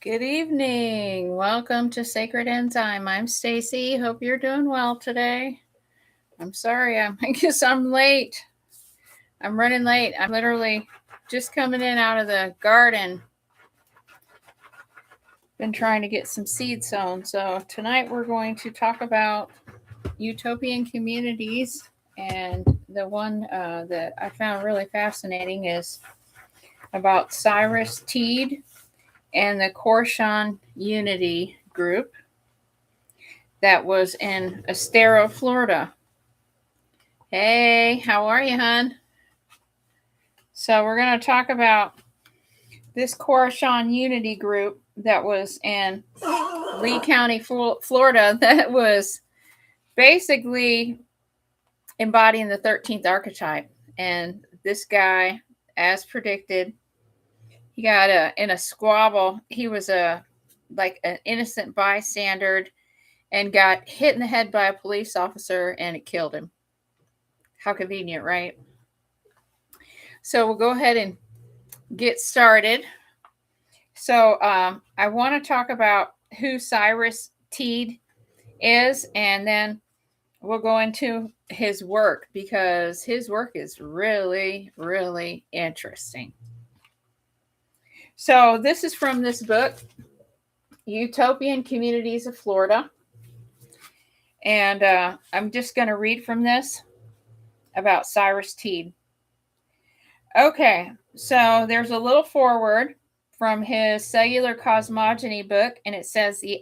Good evening. Welcome to Sacred Enzyme. I'm Stacy. Hope you're doing well today. I'm sorry, I guess I'm late. I'm running late. I'm literally just coming in out of the garden. Been trying to get some seed sown. So tonight we're going to talk about utopian communities, and the one that I found really fascinating is about Cyrus Teed and the Cosmogony Unity group that was in Estero, Florida. Hey, how are you, hon? So we're going to talk about this Cosmogony Unity group that was in Lee County, Florida, that was basically embodying the 13th archetype. And this guy, as predicted, he got in a squabble. He was like an innocent bystander and got hit in the head by a police officer, and it killed him. How convenient, right? So we'll go ahead and get started. So I want to talk about who Cyrus Teed is, and then we'll go into his work, because his work is really, really interesting. So this is from this book, Utopian Communities of Florida. And I'm just going to read from this about Cyrus Teed. Okay, so there's a little foreword from his Cellular Cosmogony book, and it says the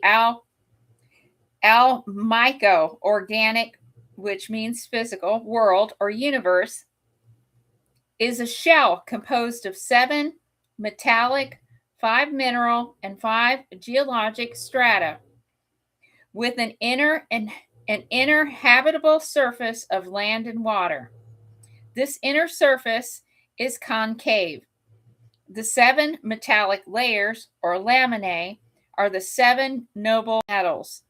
alchemico organic, which means physical, world or universe, is a shell composed of 7 metallic, 5 mineral, and 5 geologic strata, with an inner habitable surface of land and water. This inner surface is concave. The 7 metallic layers, or laminae, are the 7 noble metals,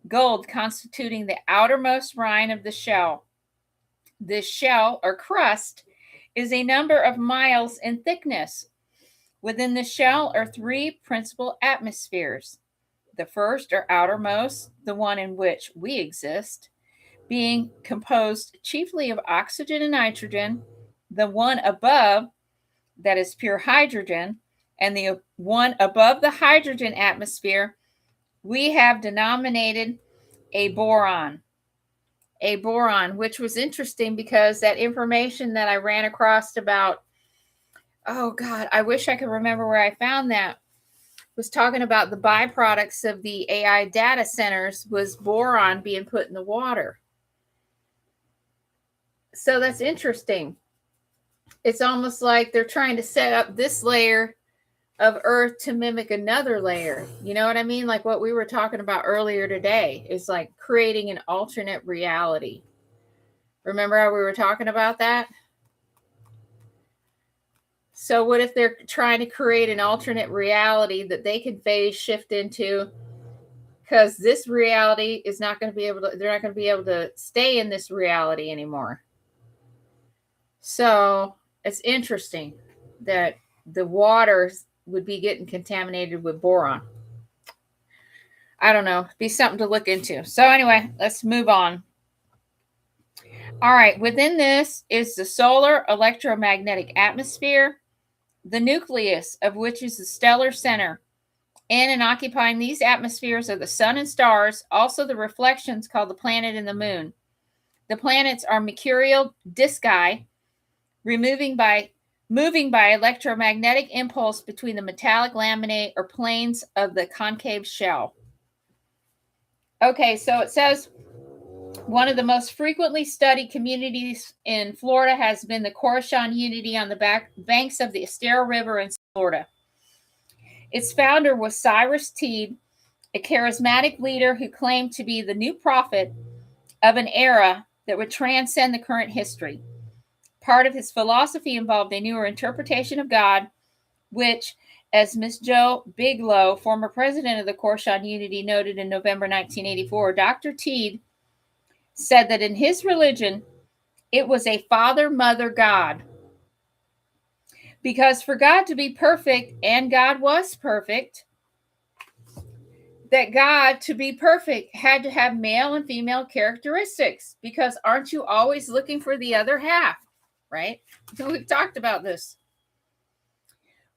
gold constituting the outermost rind of the shell. This shell, or crust, is a number of miles in thickness. Within the shell are 3 principal atmospheres. The first, or outermost, the one in which we exist, being composed chiefly of oxygen and nitrogen. The one above, that is pure hydrogen, and the one above the hydrogen atmosphere, we have denominated a boron. A boron, which was interesting because that information that I ran across about, oh God, I wish I could remember where I found that, was talking about the byproducts of the AI data centers was boron being put in the water. So that's interesting. It's almost like they're trying to set up this layer of Earth to mimic another layer. You know what I mean? Like what we were talking about earlier today is like creating an alternate reality. Remember how we were talking about that? So what if they're trying to create an alternate reality that they can phase shift into? Because this reality is not going to be able to, they're not going to be able to stay in this reality anymore. So it's interesting that the waters would be getting contaminated with boron. I don't know. Be something to look into. So anyway, let's move on. All right. Within this is the solar electromagnetic atmosphere, the nucleus of which is the stellar center. And occupying these atmospheres are the sun and stars, also the reflections called the planet and the moon. The planets are mercurial disci, moving by electromagnetic impulse between the metallic laminae or planes of the concave shell. Okay, so it says one of the most frequently studied communities in Florida has been the Cosmogony Unity on the banks of the Estero River in Florida. Its founder was Cyrus Teed, a charismatic leader who claimed to be the new prophet of an era that would transcend the current history. Part of his philosophy involved a newer interpretation of God, which, as Miss Jo Bigelow, former president of the Cosmogony Unity, noted in November 1984, Dr. Teed said that in his religion, it was a father-mother God. Because for God to be perfect, and God was perfect, that God, to be perfect, had to have male and female characteristics, because aren't you always looking for the other half, right? We've talked about this.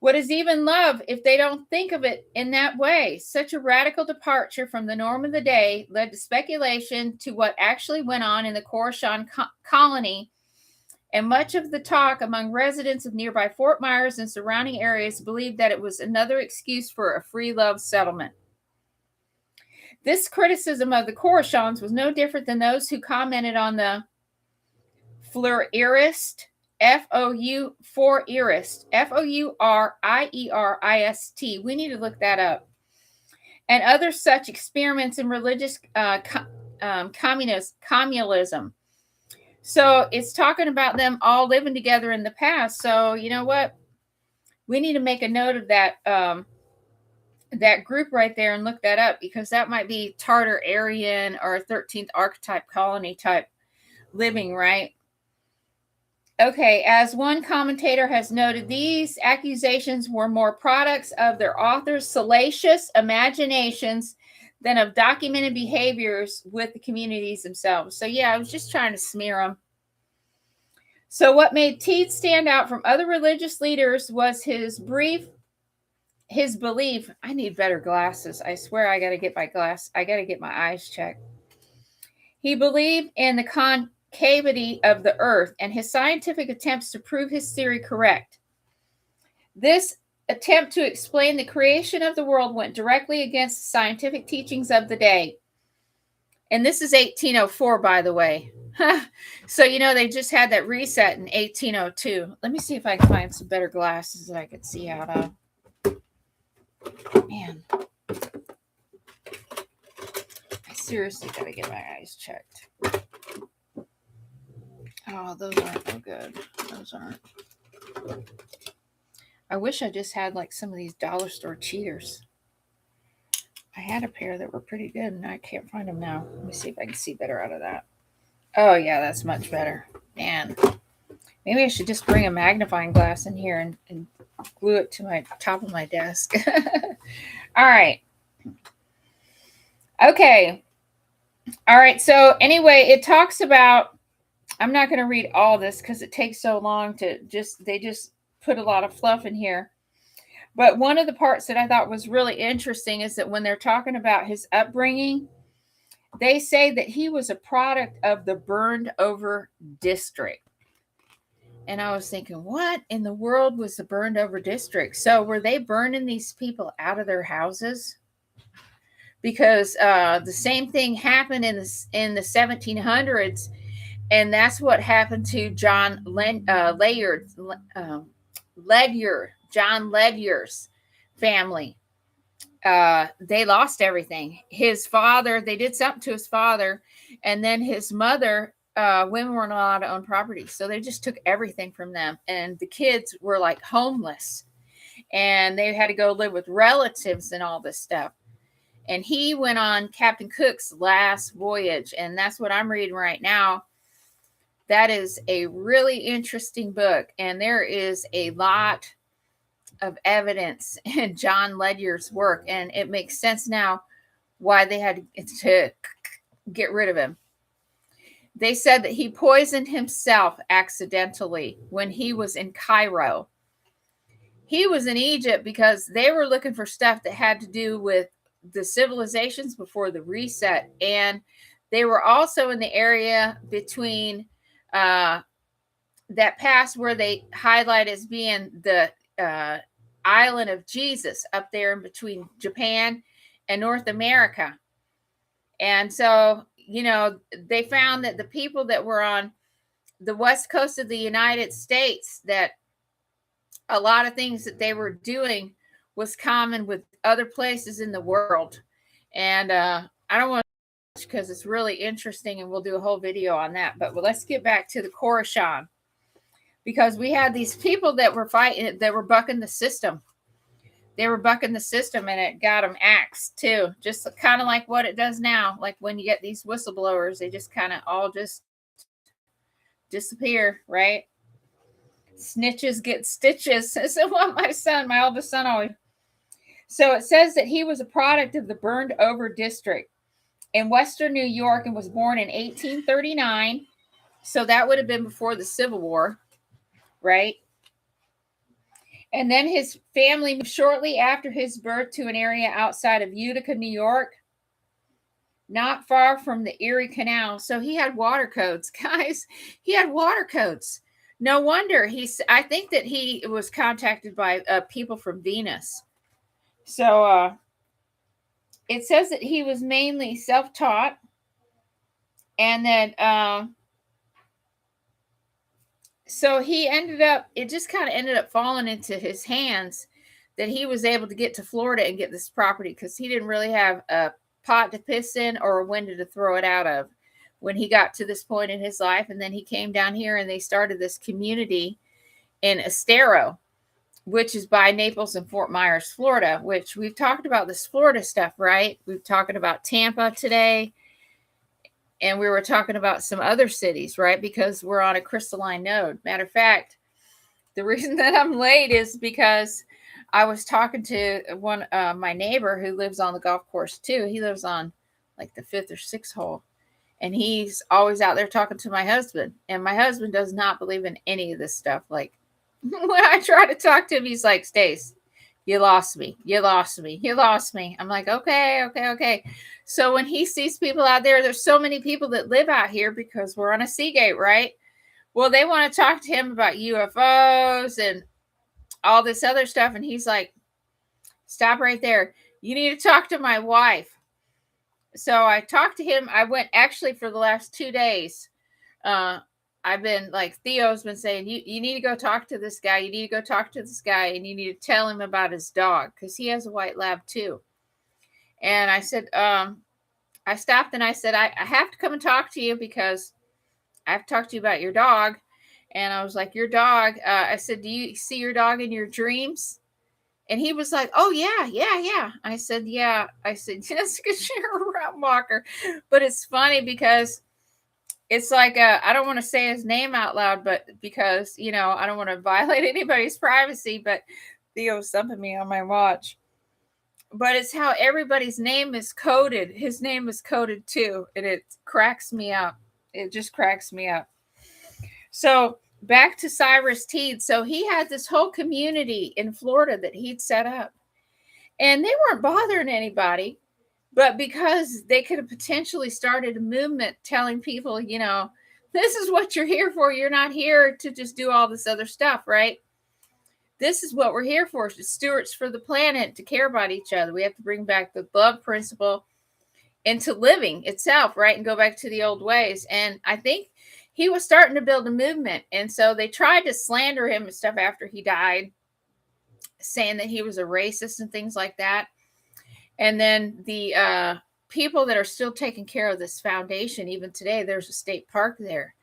What is even love if they don't think of it in that way? Such a radical departure from the norm of the day led to speculation to what actually went on in the Khorasan colony, and much of the talk among residents of nearby Fort Myers and surrounding areas believed that it was another excuse for a free love settlement. This criticism of the Khorasans was no different than those who commented on the Fourierist, Fourierist, Fourierist. We need to look that up. And other such experiments in religious communalism. So it's talking about them all living together in the past. So you know what? We need to make a note of that that group right there and look that up, because that might be Tartar Aryan or 13th archetype colony type living, right? Okay, as one commentator has noted, these accusations were more products of their authors' salacious imaginations than of documented behaviors with the communities themselves. So yeah, I was just trying to smear them. So what made Teed stand out from other religious leaders was his belief. I need better glasses. I swear I got to get my eyes checked. He believed in the concavity of the earth and his scientific attempts to prove his theory correct. This attempt to explain the creation of the world went directly against the scientific teachings of the day. And this is 1804, by the way. So, you know, they just had that reset in 1802. Let me see if I can find some better glasses that I could see out of. Man, I seriously got to get my eyes checked. Oh, those aren't no good. Those aren't. I wish I just had like some of these dollar store cheaters. I had a pair that were pretty good, and I can't find them now. Let me see if I can see better out of that. Oh, yeah, that's much better. Man, maybe I should just bring a magnifying glass in here and glue it to my top of my desk. All right. Okay. All right. So anyway, it talks about, I'm not going to read all this because it takes so long to they just put a lot of fluff in here. But one of the parts that I thought was really interesting is that when they're talking about his upbringing, they say that he was a product of the burned over district. And I was thinking, what in the world was the burned over district? So were they burning these people out of their houses? Because the same thing happened in the 1700s. And that's what happened to John Ledyard's family. They lost everything. His father, they did something to his father, and then his mother, women weren't allowed to own property, so they just took everything from them, and the kids were like homeless, and they had to go live with relatives and all this stuff. And he went on Captain Cook's last voyage, and that's what I'm reading right now. That is a really interesting book, and there is a lot of evidence in John Ledyard's work, and it makes sense now why they had to get rid of him. They said that he poisoned himself accidentally when he was in Cairo. He was in Egypt because they were looking for stuff that had to do with the civilizations before the reset, and they were also in the area between that pass where they highlight as being the island of Jesus up there in between Japan and North America. And so, you know, they found that the people that were on the west coast of the United States, that a lot of things that they were doing was common with other places in the world. And I don't want to, because it's really interesting, and we'll do a whole video on that. But let's get back to the Khorasan, because we had these people that were fighting, that were bucking the system. They were bucking the system, and it got them axed too. Just kind of like what it does now. Like when you get these whistleblowers, they just kind of all just disappear, right? Snitches get stitches. This is what my oldest son always. So it says that he was a product of the burned over district in Western New York and was born in 1839. So that would have been before the Civil War, right? And then his family moved shortly after his birth to an area outside of Utica, New York, not far from the Erie Canal. So he had water codes, guys. He had water codes. No wonder I think that he was contacted by people from Venus. So it says that he was mainly self-taught, and that so he ended up, it just kind of ended up falling into his hands that he was able to get to Florida and get this property, because he didn't really have a pot to piss in or a window to throw it out of when he got to this point in his life. And then he came down here and they started this community in Estero, which is by Naples and Fort Myers, Florida, which we've talked about this Florida stuff, right? We've talked about Tampa today, and we were talking about some other cities, right? Because we're on a crystalline node. Matter of fact, the reason that I'm late is because I was talking to one my neighbor who lives on the golf course too. He lives on like the 5th or 6th hole, and he's always out there talking to my husband. And my husband does not believe in any of this stuff. Like, when I try to talk to him, he's like, Stace, you lost me. You lost me. You lost me. I'm like, okay. So when he sees people out there, there's so many people that live out here because we're on a Seagate, right? Well, they want to talk to him about UFOs and all this other stuff. And he's like, stop right there. You need to talk to my wife. So I talked to him. I went actually for the last 2 days. I've been like, Theo's been saying, you need to go talk to this guy. You need to go talk to this guy, and you need to tell him about his dog, because he has a white lab too. And I said, I stopped and I said, I have to come and talk to you because I have to talk to you about your dog. And I was like, your dog, I said, do you see your dog in your dreams? And he was like, oh, yeah. I said, yeah. I said, yes, because you're a route walker. But it's funny because it's like, I don't want to say his name out loud, but because, I don't want to violate anybody's privacy, but Theo's thumping me on my watch. But it's how everybody's name is coded. His name is coded too. And it cracks me up. It just cracks me up. So back to Cyrus Teed. So he had this whole community in Florida that he'd set up. And they weren't bothering anybody. But because they could have potentially started a movement telling people, this is what you're here for. You're not here to just do all this other stuff, right? This is what we're here for, stewards for the planet, to care about each other. We have to bring back the love principle into living itself, right? And go back to the old ways. And I think he was starting to build a movement. And so they tried to slander him and stuff after he died, saying that he was a racist and things like that. And then the people that are still taking care of this foundation, even today, there's a state park there.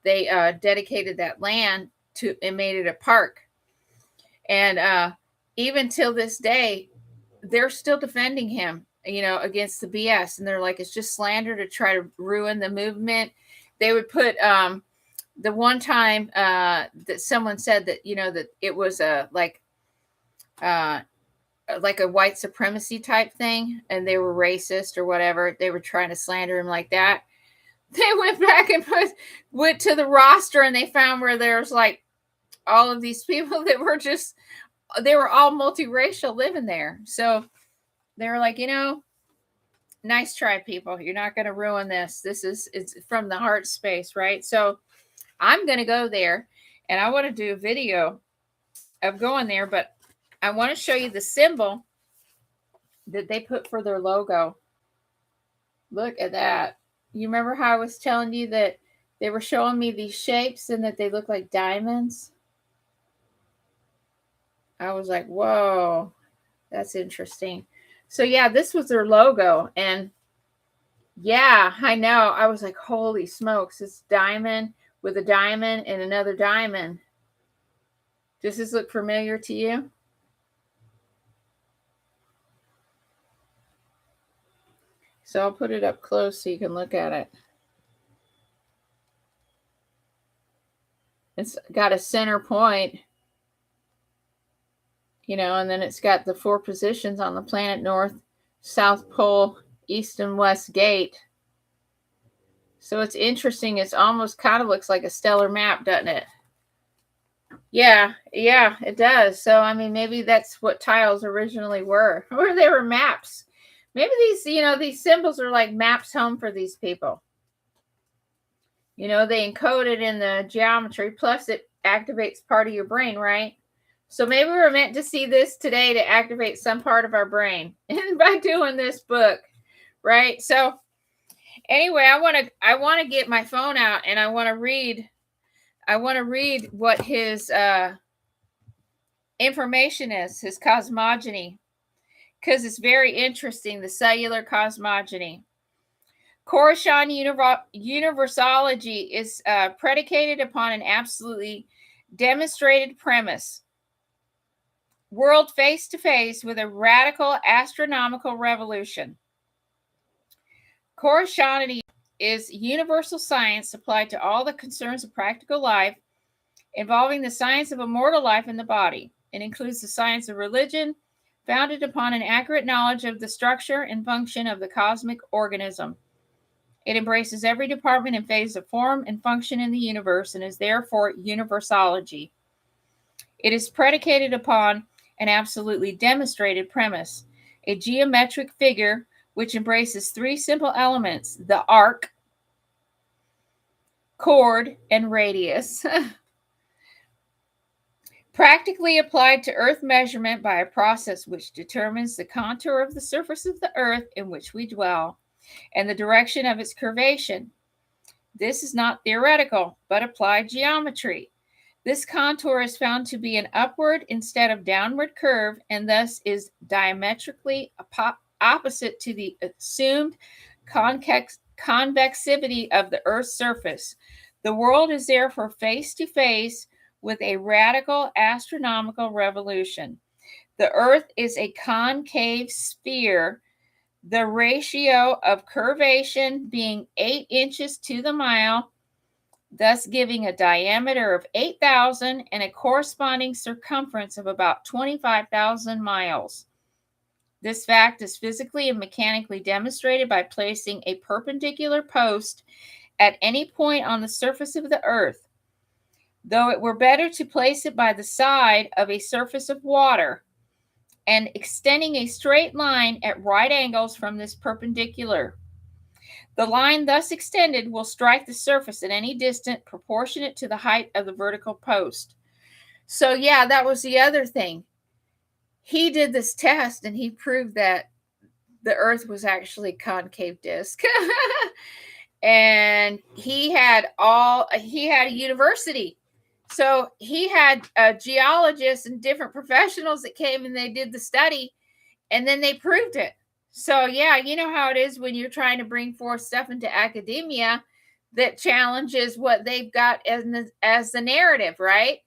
They dedicated that land to and made it a park. And even till this day, they're still defending him, against the BS. And they're like, it's just slander to try to ruin the movement. They would put the one time that someone said that, that it was like a white supremacy type thing, and they were racist or whatever. They were trying to slander him like that. They went back and went to the roster, and they found where there's like all of these people that were they were all multiracial living there. So they were like, nice try, people. You're not going to ruin this. It's from the heart space, right? So I'm going to go there, and I want to do a video of going there, but I want to show you the symbol that they put for their logo. Look at that. You remember how I was telling you that they were showing me these shapes and that they look like diamonds? I was like, whoa, that's interesting. So yeah, this was their logo. And yeah, I know. I was like, holy smokes, it's diamond with a diamond and another diamond. Does this look familiar to you? So I'll put it up close so you can look at it. It's got a center point. And then it's got the 4 positions on the planet: North, South Pole, East and West Gate. So it's interesting. It's almost kind of looks like a stellar map, doesn't it? Yeah, it does. So, I mean, maybe that's what tiles originally were, or they were maps. Maybe these symbols are like maps home for these people. They encode it in the geometry, plus it activates part of your brain, right? So maybe we're meant to see this today to activate some part of our brain by doing this book, right? So anyway, I want to get my phone out and I want to read what his information is, his cosmogony, because it's very interesting, the cellular cosmogony. Coruscant universology is predicated upon an absolutely demonstrated premise. World face to face with a radical astronomical revolution. Coruscanty is universal science applied to all the concerns of practical life, involving the science of immortal life in the body. It includes the science of religion, founded upon an accurate knowledge of the structure and function of the cosmic organism. It embraces every department and phase of form and function in the universe and is therefore universology. It is predicated upon an absolutely demonstrated premise, a geometric figure which embraces 3 simple elements: the arc, chord, and radius. Practically applied to Earth measurement by a process which determines the contour of the surface of the Earth in which we dwell and the direction of its curvation. This is not theoretical, but applied geometry. This contour is found to be an upward instead of downward curve, and thus is diametrically opposite to the assumed convexity of the Earth's surface. The world is therefore face to face with a radical astronomical revolution. The Earth is a concave sphere, the ratio of curvation being 8 inches to the mile, thus giving a diameter of 8,000 and a corresponding circumference of about 25,000 miles. This fact is physically and mechanically demonstrated by placing a perpendicular post at any point on the surface of the Earth, though it were better to place it by the side of a surface of water, and extending a straight line at right angles from this perpendicular. The line thus extended will strike the surface at any distance proportionate to the height of the vertical post. So yeah, that was the other thing. He did this test and he proved that the Earth was actually a concave disc. And he had a university. So he had geologists and different professionals that came and they did the study, and then they proved it. So yeah, you know how it is when you're trying to bring forth stuff into academia that challenges what they've got as the narrative, right?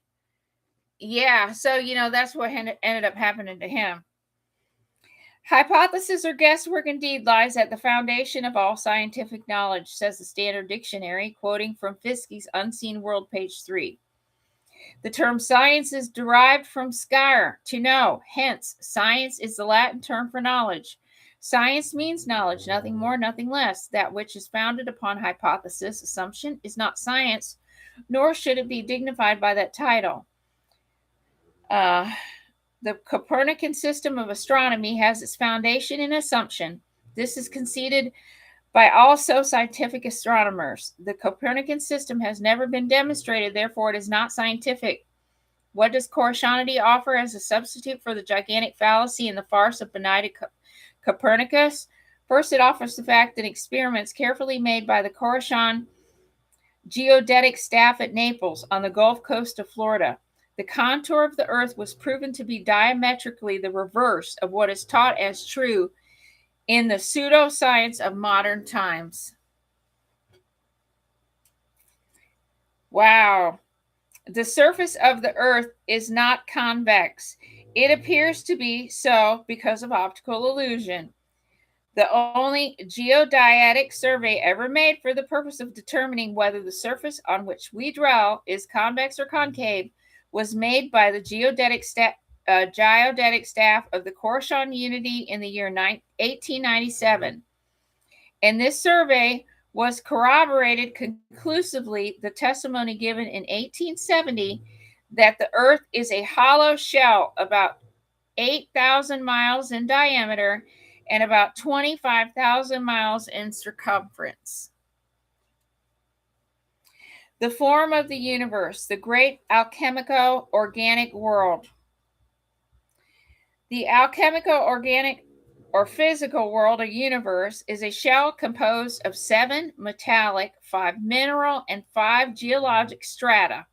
Yeah, so that's what ended up happening to him. Hypothesis or guesswork indeed lies at the foundation of all scientific knowledge, says the Standard Dictionary, quoting from Fiskey's Unseen World, page 3. The term science is derived from scire, to know. Hence, science is the Latin term for knowledge. Science means knowledge, nothing more, nothing less. That which is founded upon hypothesis, assumption, is not science, nor should it be dignified by that title. The Copernican system of astronomy has its foundation in assumption. This is conceded by all scientific astronomers. The Copernican system has never been demonstrated, therefore it is not scientific. What does Coruscanty offer as a substitute for the gigantic fallacy and the farce of benighted Copernicus? First, it offers the fact that experiments carefully made by the Coruscant geodetic staff at Naples on the Gulf Coast of Florida. The contour of the Earth was proven to be diametrically the reverse of what is taught as true in the pseudoscience of modern times. Wow. The surface of the Earth is not convex. It appears to be so because of optical illusion. The only geodetic survey ever made for the purpose of determining whether the surface on which we dwell is convex or concave was made by the geodetic geodetic staff of the Corshon Unity in the year 1897. And this survey was corroborated conclusively the testimony given in 1870 that the Earth is a hollow shell about 8,000 miles in diameter and about 25,000 miles in circumference. The form of the universe, the great alchemico-organic world. The alchemico-organic or physical world or universe is a shell composed of 7 metallic, 5 mineral, and 5 geologic strata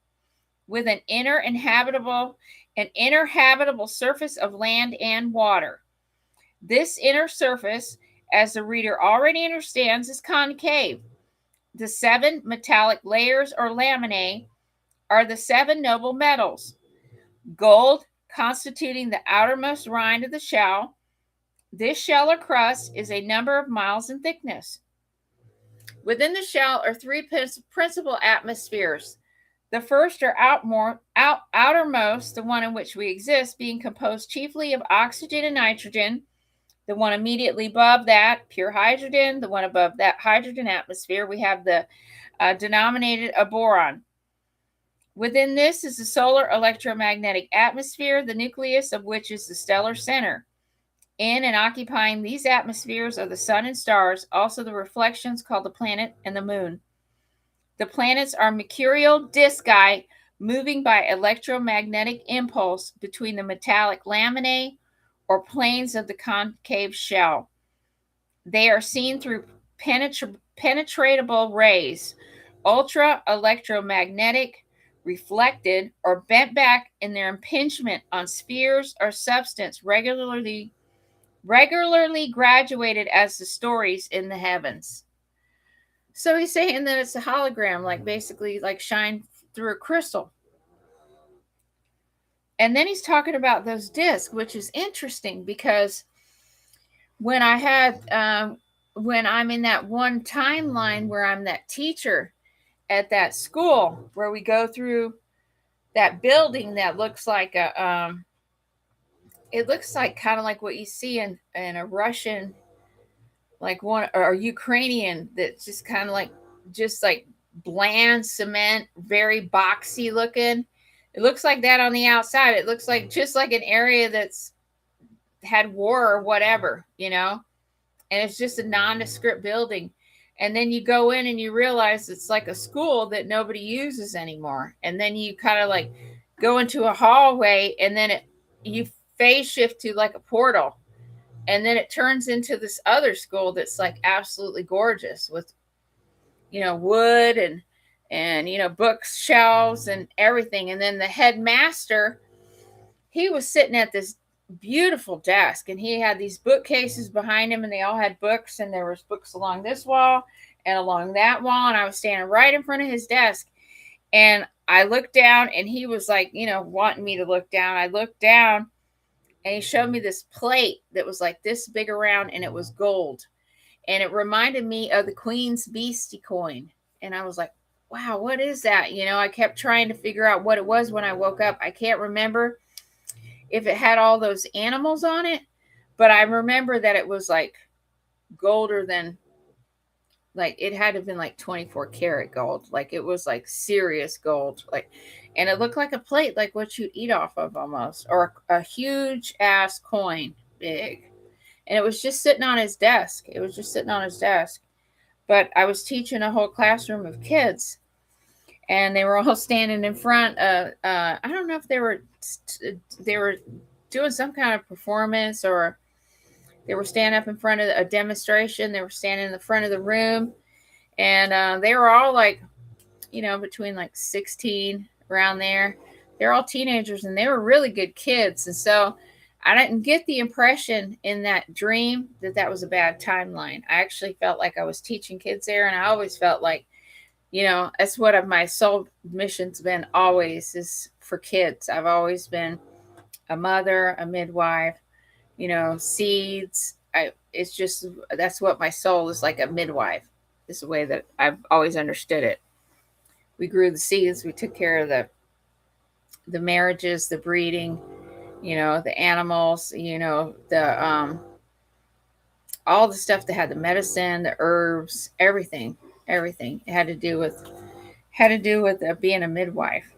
with an inner habitable surface of land and water. This inner surface, as the reader already understands, is concave. The 7 metallic layers or laminae are the 7 noble metals. Gold constituting the outermost rind of the shell. This shell or crust is a number of miles in thickness. Within the shell are 3 principal atmospheres. The first or outermost, the one in which we exist, being composed chiefly of oxygen and nitrogen. The one immediately above that, pure hydrogen. The one above that, hydrogen atmosphere, we have the denominated a boron. Within this is the solar electromagnetic atmosphere, the nucleus of which is the stellar center. In and occupying these atmospheres are the sun and stars, also the reflections called the planet and the moon. The planets are mercurial disci moving by electromagnetic impulse between the metallic laminae or planes of the concave shell. They are seen through penetratable rays, ultra electromagnetic, reflected, or bent back in their impingement on spheres or substance regularly graduated as the stories in the heavens. So he's saying that it's a hologram, like basically like shine through a crystal. And then he's talking about those discs, which is interesting because when I had, when I'm in that one timeline where I'm that teacher at that school, where we go through that building that looks like it looks like kind of like what you see in a Russian, like one or Ukrainian, that's just kind of like just like bland cement, very boxy looking. It looks like that on the outside. It looks like just like an area that's had war or whatever, you know, and it's just a nondescript building. And then you go in and you realize it's like a school that nobody uses anymore. And then you kind of like go into a hallway, and then you phase shift to like a portal. And then it turns into this other school that's like absolutely gorgeous with, you know, wood and you know, bookshelves and everything. And then the headmaster, he was sitting at this beautiful desk, and he had these bookcases behind him, and they all had books, and there was books along this wall and along that wall, and I was standing right in front of his desk, and I looked down, and he was like, you know, wanting me to look down. I looked down, and he showed me this plate that was like this big around, and it was gold, and it reminded me of the Queen's Beastie coin. And I was like, wow, what is that? You know, I kept trying to figure out what it was when I woke up. I can't remember if it had all those animals on it, but I remember that it was like golder than, like it had to have been like 24 karat gold. Like it was like serious gold. Like, and it looked like a plate, like what you'd eat off of almost, or a huge ass coin, big. And it was just sitting on his desk. It was just sitting on his desk. But I was teaching a whole classroom of kids, and they were all standing in front of, I don't know if they were doing some kind of performance, or they were standing up in front of a demonstration. They were standing in the front of the room, and they were all like, you know, between like 16 around there. They're all teenagers, and they were really good kids. And so I didn't get the impression in that dream that that was a bad timeline. I actually felt like I was teaching kids there, and I always felt like, you know, that's what my soul mission's been always, is for kids. I've always been a mother, a midwife, you know, seeds. It's just, that's what my soul is, like a midwife. Is the way that I've always understood it. We grew the seeds, we took care of the marriages, the breeding, the animals, the all the stuff that had the medicine, the herbs, everything. It had to do with being a midwife.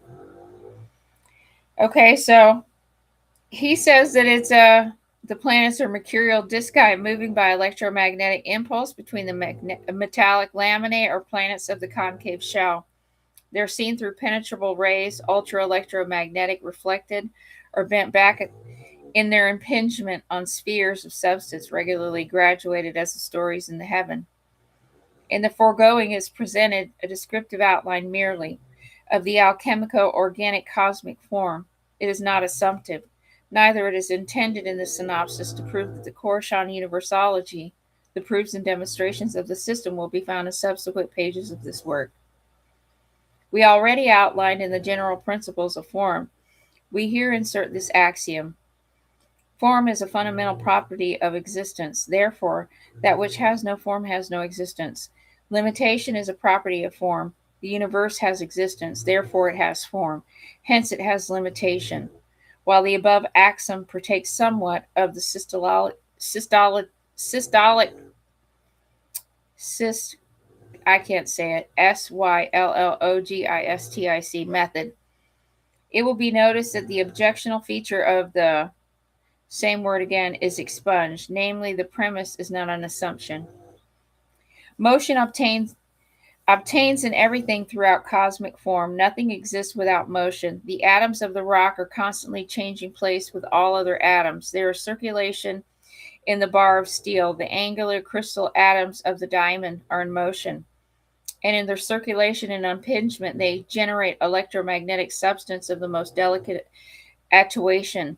Okay, so he says that it's the planets are mercurial disci moving by electromagnetic impulse between the metallic laminae or planets of the concave shell. They're seen through penetrable rays, ultra electromagnetic, reflected, or bent back in their impingement on spheres of substance regularly graduated as the stories in the heaven. In the foregoing is presented a descriptive outline merely of the alchemico-organic cosmic form. It is not assumptive. Neither it is intended in the synopsis to prove that the course on universology, the proofs and demonstrations of the system will be found in subsequent pages of this work. We already outlined in the general principles of form. We here insert this axiom. Form is a fundamental property of existence. Therefore, that which has no form has no existence. Limitation is a property of form. The universe has existence. Therefore, it has form. Hence, it has limitation. While the above axiom partakes somewhat of the systolic I can't say it, SYLLOGISTIC method, it will be noticed that the objectional feature of the same word again is expunged, namely the premise is not an assumption. Motion obtains in everything throughout cosmic form. Nothing exists without motion. The atoms of the rock are constantly changing place with all other atoms. There is circulation in the bar of steel. The angular crystal atoms of the diamond are in motion, and in their circulation and impingement they generate electromagnetic substance of the most delicate attenuation.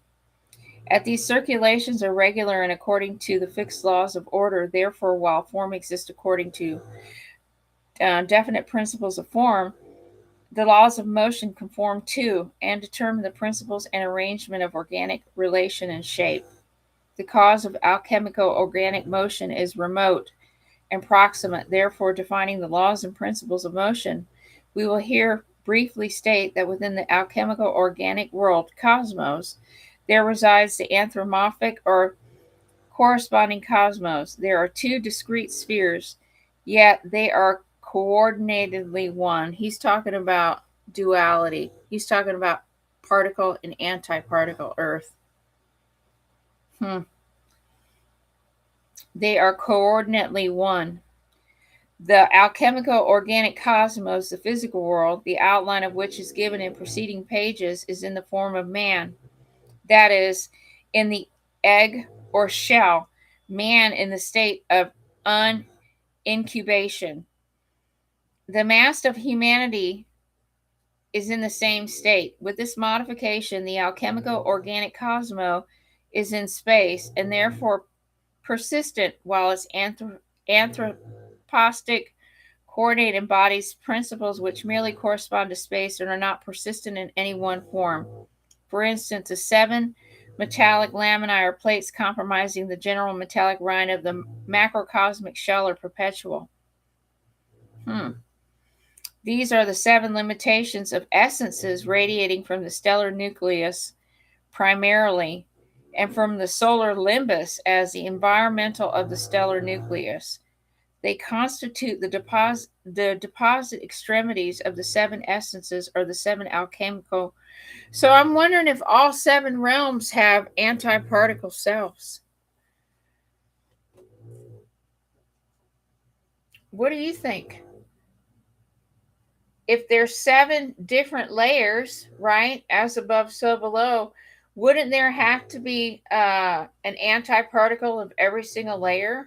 As these circulations are regular and according to the fixed laws of order, therefore, while form exists according to definite principles of form, the laws of motion conform to and determine the principles and arrangement of organic relation and shape. The cause of alchemico-organic motion is remote and proximate, therefore defining the laws and principles of motion. We will here briefly state that within the alchemico-organic world, cosmos, there resides the anthropomorphic or corresponding cosmos. There are two discrete spheres, yet they are coordinatedly one. He's talking about duality. He's talking about particle and antiparticle Earth. They are coordinately one. The alchemico-organic cosmos, the physical world, the outline of which is given in preceding pages, is in the form of man. That is, in the egg or shell, man in the state of unincubation. The mass of humanity is in the same state. With this modification, the alchemico-organic cosmos is in space and therefore persistent, while its anthropostic coordinate embodies principles which merely correspond to space and are not persistent in any one form. For instance, the 7 metallic laminae or plates comprising the general metallic rind of the macrocosmic shell are perpetual. These are the 7 limitations of essences radiating from the stellar nucleus primarily, and from the solar limbus as the environmental of the stellar nucleus. They constitute the deposit extremities of the 7 essences or the 7 alchemical. So I'm wondering if all 7 realms have antiparticle selves. What do you think? If there's 7 different layers, right, as above, so below, wouldn't there have to be an antiparticle of every single layer?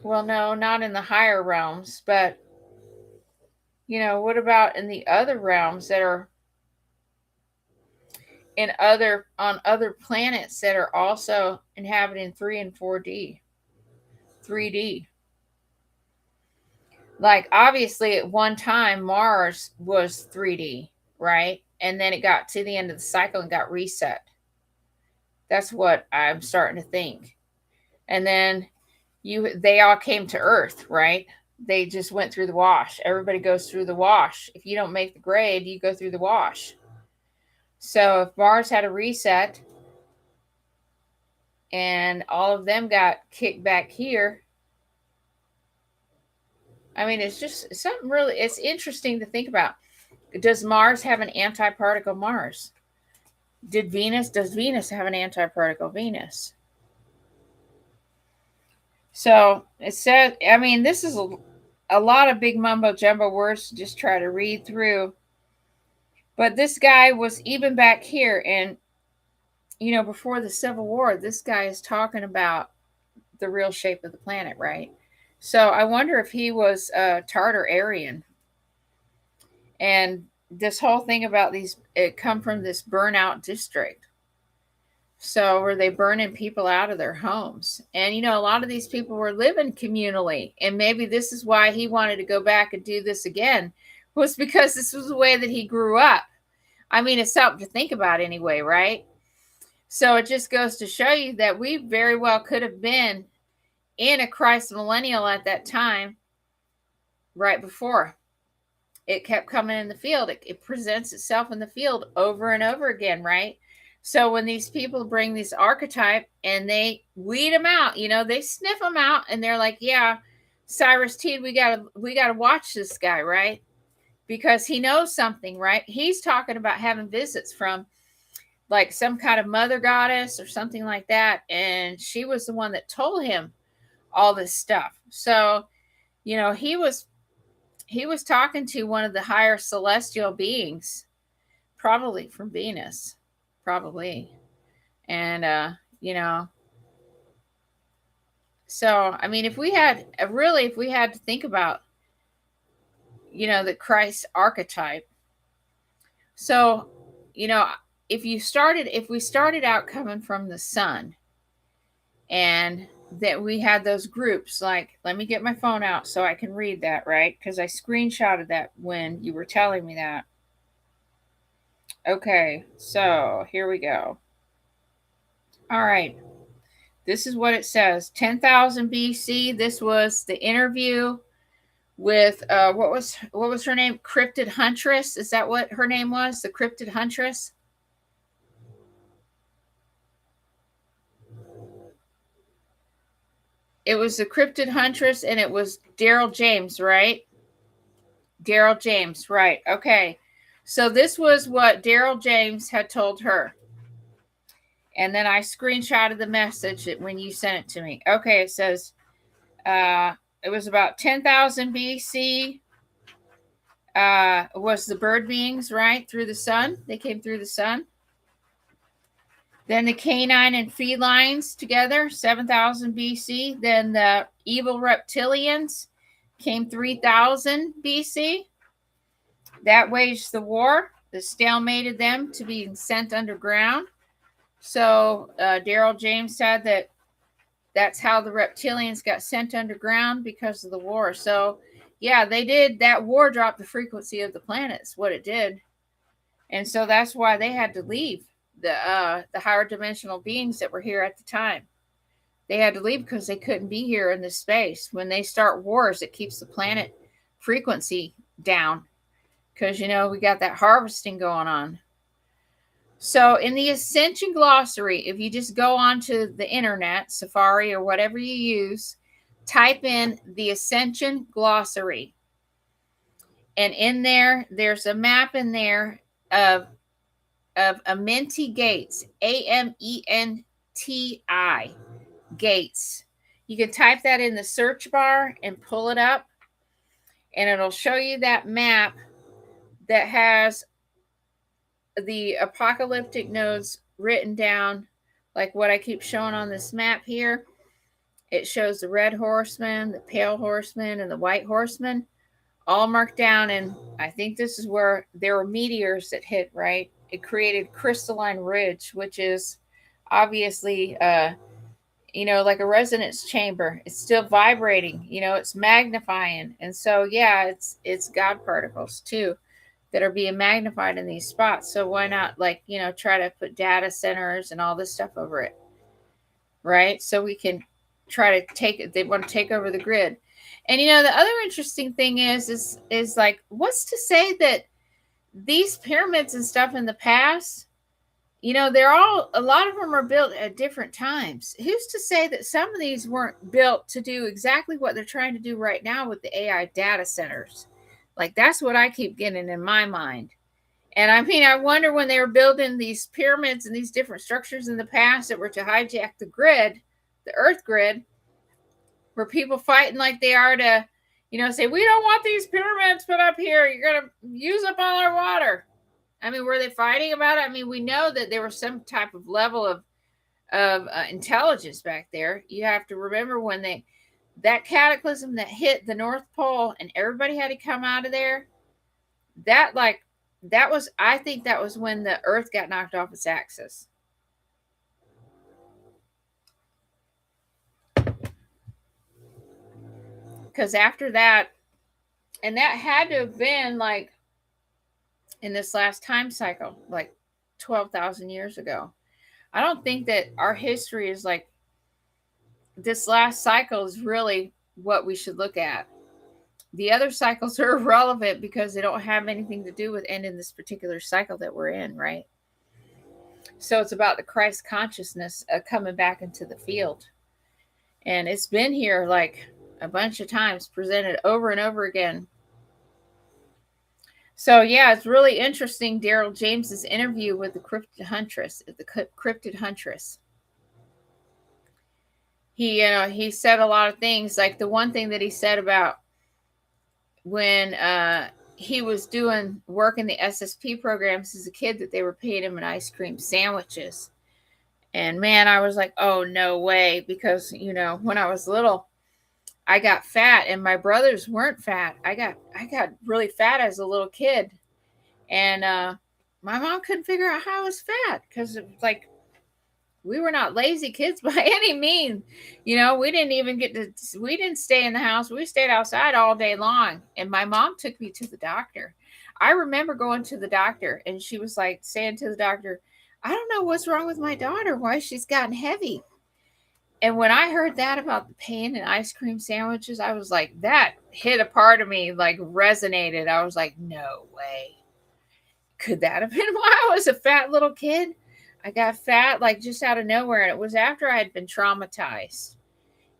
Well, no, not in the higher realms, but what about in the other realms that are on other planets that are also inhabiting 3 and 4D, 3D? Like, obviously, at one time, Mars was 3D, right? And then it got to the end of the cycle and got reset. That's what I'm starting to think. And then they all came to Earth, right? They just went through the wash. Everybody goes through the wash. If you don't make the grade, you go through the wash. So if Mars had a reset and all of them got kicked back here, I mean, it's just something really, it's interesting to think about. Does Mars have an antiparticle Mars? Does Venus have an antiparticle Venus? So it says, I mean, this is a lot of big mumbo jumbo words to just try to read through. But this guy was even back here, and before the Civil War, this guy is talking about the real shape of the planet, right? So I wonder if he was Tartar Aryan. And this whole thing about it come from this burnout district. So were they burning people out of their homes? And a lot of these people were living communally. And maybe this is why he wanted to go back and do this again, was because this was the way that he grew up. I mean, it's something to think about anyway, right? So it just goes to show you that we very well could have been in a Christ millennial at that time, right before. It kept coming in the field. It presents itself in the field over and over again, right? So when these people bring these archetype and they weed them out, they sniff them out and they're like, yeah, Cyrus Teed, we gotta watch this guy, right? Because he knows something, right? He's talking about having visits from like some kind of mother goddess or something like that. And she was the one that told him all this stuff. So, he was talking to one of the higher celestial beings, probably from Venus, probably. And, so, I mean, if we had to think about, the Christ archetype. So, if we started out coming from the sun, and that we had those groups, like, let me get my phone out so I can read that, right? Because I screenshotted that when you were telling me that. Okay, so here we go. All right. This is what it says. 10,000 BC. This was the interview with what was her name? Cryptid Huntress. Is that what her name was? The Cryptid Huntress? It was the Cryptid Huntress, and it was Daryl James, right? Daryl James, right. Okay. So this was what Daryl James had told her. And then I screenshotted the message when you sent it to me. Okay, it says it was about 10,000 BC. Was the bird beings, right? Through the sun. They came through the sun. Then the canine and felines together, 7,000 BC. Then the evil reptilians came 3,000 BC. That waged the war that stalemated them to being sent underground. So Daryl James said that that's how the reptilians got sent underground, because of the war. So yeah, they did. That war dropped the frequency of the planets, what it did. And so that's why they had to leave, the higher dimensional beings that were here at the time. They had to leave because they couldn't be here in this space. When they start wars, it keeps the planet frequency down, because we got that harvesting going on. So in the Ascension Glossary, if you just go onto the internet, Safari or whatever you use, type in the Ascension Glossary. And in there, there's a map in there of Amenti Gates, Amenti Gates. You can type that in the search bar and pull it up, and it'll show you that map that has the apocalyptic nodes written down, like what I keep showing on this map here. It shows the red horseman, the pale horseman, and the white horseman, all marked down. And I think this is where there were meteors that hit, right? It created crystalline ridge, which is obviously like a resonance chamber. It's still vibrating, it's magnifying. And so yeah, it's God particles too that are being magnified in these spots. So why not, try to put data centers and all this stuff over it, right? So we can try to take it. They want to take over the grid. And the other interesting thing is like, what's to say that these pyramids and stuff in the past a lot of them are built at different times. Who's to say that some of these weren't built to do exactly what they're trying to do right now with the AI data centers? Like, that's what I keep getting in my mind. And I mean, I wonder when they were building these pyramids and these different structures in the past that were to hijack the grid, the earth grid, were people fighting like they are to, say, we don't want these pyramids put up here. You're going to use up all our water. I mean, were they fighting about it? I mean, we know that there was some type of level of intelligence back there. You have to remember when that cataclysm that hit the North Pole and everybody had to come out of there. I think that was when the Earth got knocked off its axis. Because after that, and that had to have been like in this last time cycle, like 12,000 years ago. I don't think that our history is like this last cycle is really what we should look at. The other cycles are irrelevant because they don't have anything to do with ending this particular cycle that we're in, right? So it's about the Christ consciousness coming back into the field. And it's been here like a bunch of times, presented over and over again. So yeah, it's really interesting, Daryl James's interview with the cryptid huntress. He said a lot of things. Like the one thing that he said about when he was doing work in the SSP programs as a kid, that they were paying him in ice cream sandwiches. And man, I was like, oh, no way. Because, when I was little, I got fat and my brothers weren't fat. I got really fat as a little kid. And my mom couldn't figure out how I was fat because it was like, we were not lazy kids by any means. We didn't stay in the house. We stayed outside all day long. And my mom took me to the doctor. I remember going to the doctor and she was like saying to the doctor, I don't know what's wrong with my daughter, why she's gotten heavy. And when I heard that about the pain and ice cream sandwiches, I was like, that hit a part of me, like resonated. I was like, no way. Could that have been why I was a fat little kid? I got fat like just out of nowhere. And it was after I had been traumatized,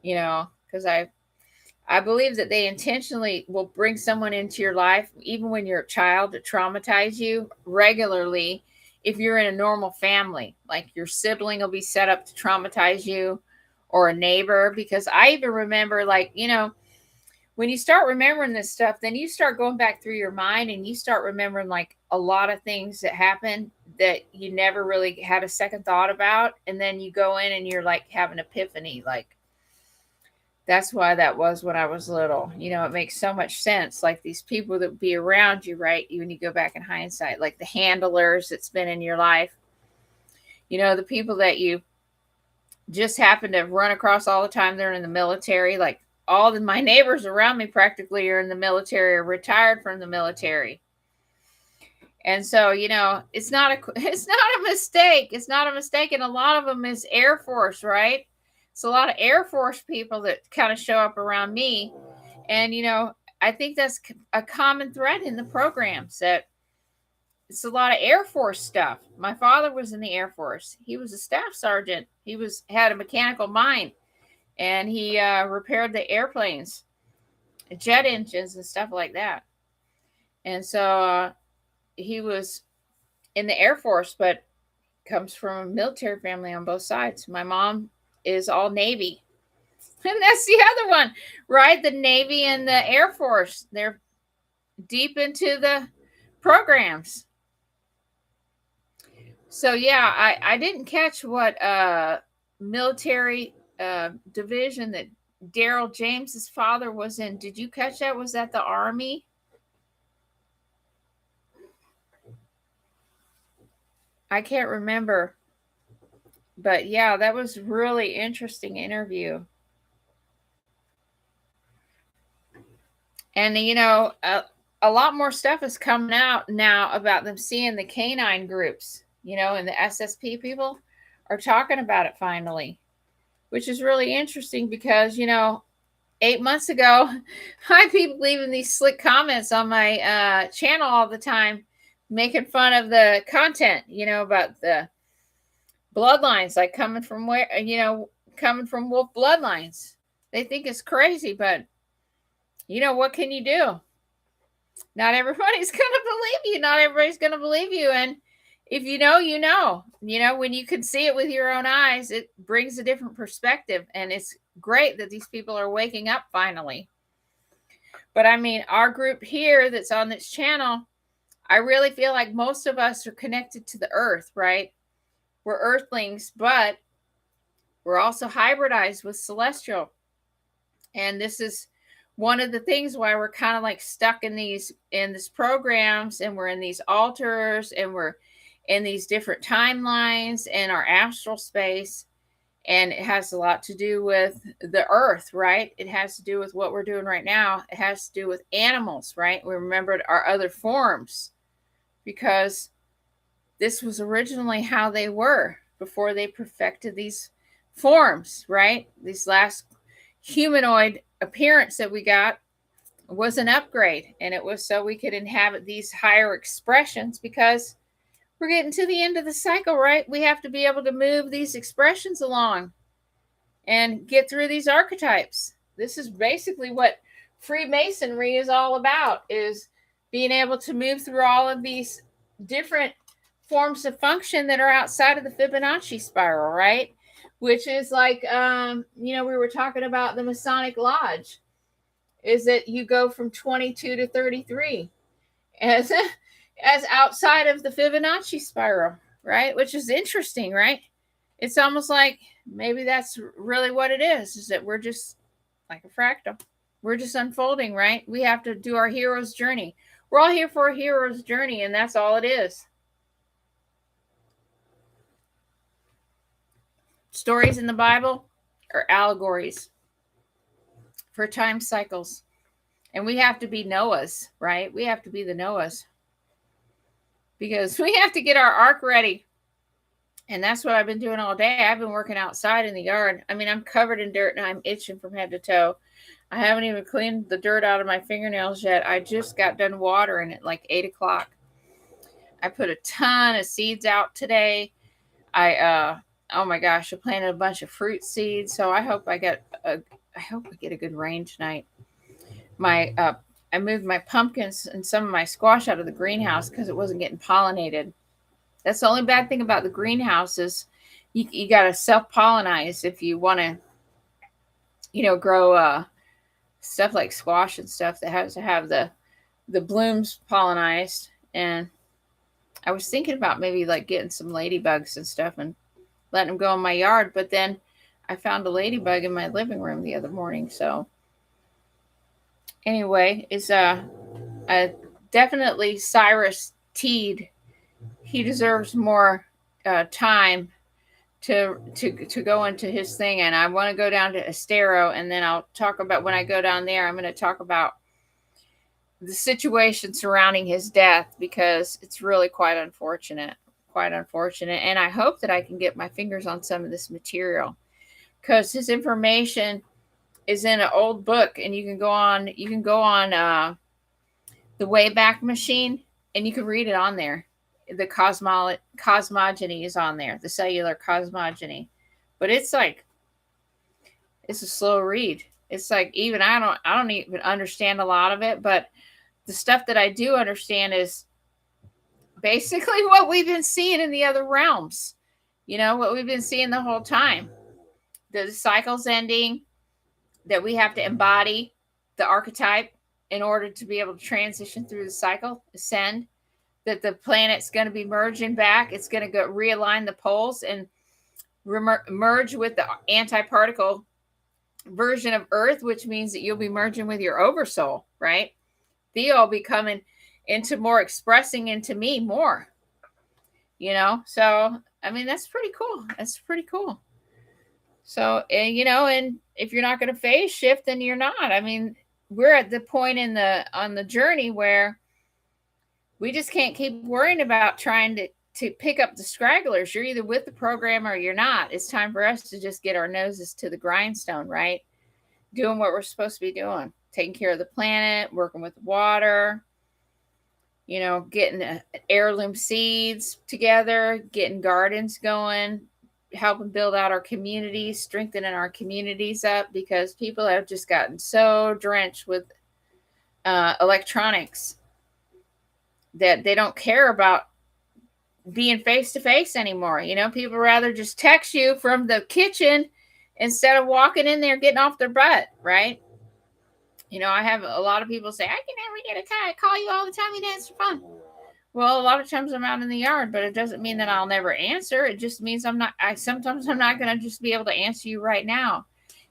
because I believe that they intentionally will bring someone into your life, even when you're a child, to traumatize you regularly. If you're in a normal family, like your sibling will be set up to traumatize you, or a neighbor. Because I even remember, like, when you start remembering this stuff, then you start going back through your mind and you start remembering like a lot of things that happened that you never really had a second thought about. And then you go in and you're like have an epiphany. Like, that's why that was when I was little. It makes so much sense. Like these people that be around you, right? When you go back in hindsight, like the handlers that's been in your life, the people that you just happen to run across all the time. They're in the military. Like my neighbors around me practically are in the military or retired from the military. And so, it's not a mistake. It's not a mistake. And a lot of them is Air Force, right? It's a lot of Air Force people that kind of show up around me. And, I think that's a common thread in the programs, that it's a lot of Air Force stuff. My father was in the Air Force. He was a staff sergeant. He had a mechanical mind, and he repaired the airplanes, jet engines and stuff like that. And so he was in the Air Force, but comes from a military family on both sides. My mom is all Navy. And that's the other one, right? The Navy and the Air Force. They're deep into the programs. So, yeah, I didn't catch what military division that Daryl James's father was in. Did you catch that? Was that the Army? I can't remember. But yeah, that was really interesting interview. And a lot more stuff is coming out now about them seeing the canine groups, and the SSP people are talking about it finally, which is really interesting because, 8 months ago, I had people leaving these slick comments on my channel all the time, making fun of the content, about the bloodlines, like coming from where, coming from wolf bloodlines. They think it's crazy, but what can you do? Not everybody's going to believe you. Not everybody's going to believe you. And if you know, when you can see it with your own eyes, it brings a different perspective. And it's great that these people are waking up finally. But I mean, our group here that's on this channel, I really feel like most of us are connected to the earth, right? We're earthlings, but we're also hybridized with celestial. And this is one of the things why we're kind of like stuck in these programs, and we're in these altars, and we're in these different timelines and our astral space. And it has a lot to do with the earth, right? It has to do with what we're doing right now. It has to do with animals, right? We remembered our other forms, because this was originally how they were before they perfected these forms, right? These last humanoid appearance that we got was an upgrade, and it was so we could inhabit these higher expressions, because we're getting to the end of the cycle, right? We have to be able to move these expressions along and get through these archetypes. This is basically what Freemasonry is all about, is being able to move through all of these different forms of function that are outside of the Fibonacci spiral, right? Which is like, we were talking about the Masonic Lodge, is that you go from 22 to 33 as outside of the Fibonacci spiral, right? Which is interesting, right? It's almost like maybe that's really what it is that we're just like a fractal. We're just unfolding, right? We have to do our hero's journey. We're all here for a hero's journey, and that's all it is. Stories in the Bible are allegories for time cycles. And we have to be Noahs, right? We have to be the Noahs, because we have to get our ark ready. And that's what I've been doing all day. I've been working outside in the yard. I mean, I'm covered in dirt and I'm itching from head to toe. I haven't even cleaned the dirt out of my fingernails yet. I just got done watering at like 8 o'clock. I put a ton of seeds out today. Oh my gosh, I planted a bunch of fruit seeds. So I hope I get a good rain tonight. I moved my pumpkins and some of my squash out of the greenhouse because it wasn't getting pollinated. That's the only bad thing about the greenhouse is you got to self-pollinize if you want to, grow stuff like squash and stuff that has to have the blooms pollinized. And I was thinking about maybe like getting some ladybugs and stuff and letting them go in my yard. But then I found a ladybug in my living room the other morning. So anyway, it's definitely Cyrus Teed. He deserves more time to go into his thing. And I want to go down to Estero, and then I'll talk about, when I go down there, I'm going to talk about the situation surrounding his death, because it's really quite unfortunate. And I hope that I can get my fingers on some of this material, because his information is in an old book, and you can go on the Wayback Machine, and you can read it on there. The cosmogony is on there, the cellular cosmogony. But it's a slow read. It's like, even I don't even understand a lot of it, but the stuff that I do understand is basically what we've been seeing in the other realms. What we've been seeing the whole time. The cycle's ending, that we have to embody the archetype in order to be able to transition through the cycle, ascend, that the planet's going to be merging back. It's going to go realign the poles and merge with the antiparticle version of Earth, which means that you'll be merging with your oversoul, right? They'll be coming into more, expressing into me more, So, I mean, that's pretty cool. So, and if you're not going to phase shift, then you're not. I mean, we're at the point on the journey where we just can't keep worrying about trying to pick up the stragglers. You're either with the program or you're not. It's time for us to just get our noses to the grindstone, right? Doing what we're supposed to be doing. Taking care of the planet, working with water, getting heirloom seeds together, getting gardens going, helping build out our communities, strengthening our communities up, because people have just gotten so drenched with electronics that they don't care about being face to face anymore. You know, people rather just text you from the kitchen instead of walking in there getting off their butt, right? You know, I have a lot of people say, I can never get a time. I call you all the time. You dance for fun. Well, a lot of times I'm out in the yard, but it doesn't mean that I'll never answer. It just means sometimes I'm not going to just be able to answer you right now.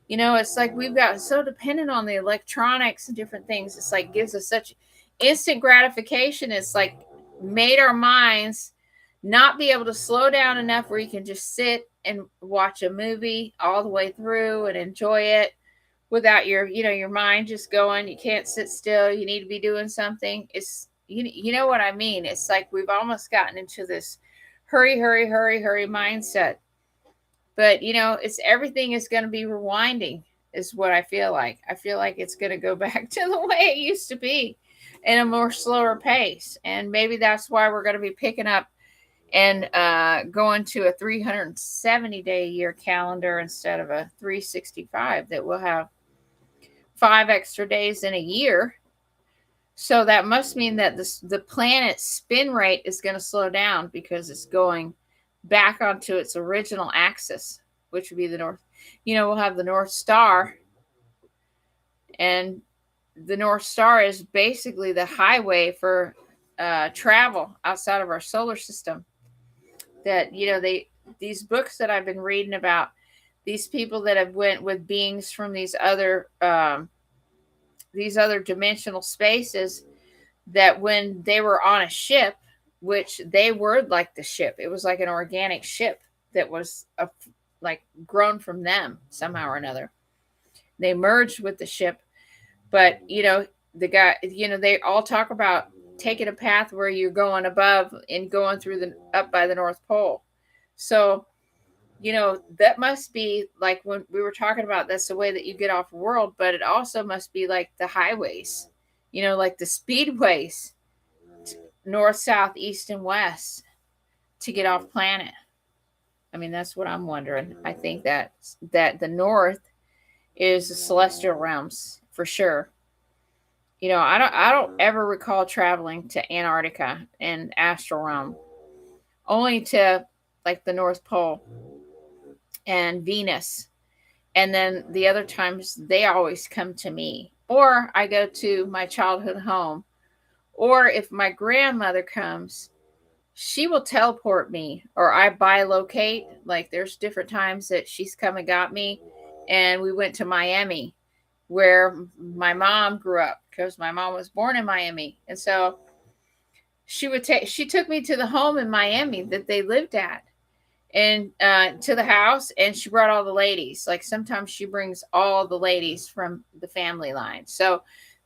You know, it's like we've got so dependent on the electronics and different things. It's like gives us such instant gratification. It's like made our minds not be able to slow down enough where you can just sit and watch a movie all the way through and enjoy it without your mind just going. You can't sit still. You need to be doing something. It's you know what I mean? It's like we've almost gotten into this hurry mindset. But it's everything is going to be rewinding, is what I feel like. I feel like it's going to go back to the way it used to be in a more slower pace. And maybe that's why we're going to be picking up and going to a 370-day year calendar instead of a 365, that we'll have 5 extra days in a year. So that must mean that the planet's spin rate is going to slow down because it's going back onto its original axis, which would be the north. We'll have the North Star, and the North Star is basically the highway for travel outside of our solar system. That these books that I've been reading about, these people that have went with beings from these other dimensional spaces, that when they were on a ship, which they were like the ship, it was like an organic ship that was like grown from them somehow or another. They merged with the ship, but the guy, they all talk about taking a path where you're going above and going through up by the North Pole. So that must be like when we were talking about, that's the way that you get off world, but it also must be like the highways, like the speedways, north, south, east, and west, to get off planet. I mean, that's what I'm wondering. I think that the north is the celestial realms for sure. I don't ever recall traveling to Antarctica and astral realm, only to like the North Pole and Venus. And then the other times they always come to me, or I go to my childhood home, or if my grandmother comes, she will teleport me, or I bilocate. Like there's different times that she's come and got me, and we went to Miami, where my mom grew up, because my mom was born in Miami. And so she took me to the home in Miami that they lived at, and to the house, and she brought all the ladies. Like sometimes she brings all the ladies from the family line. So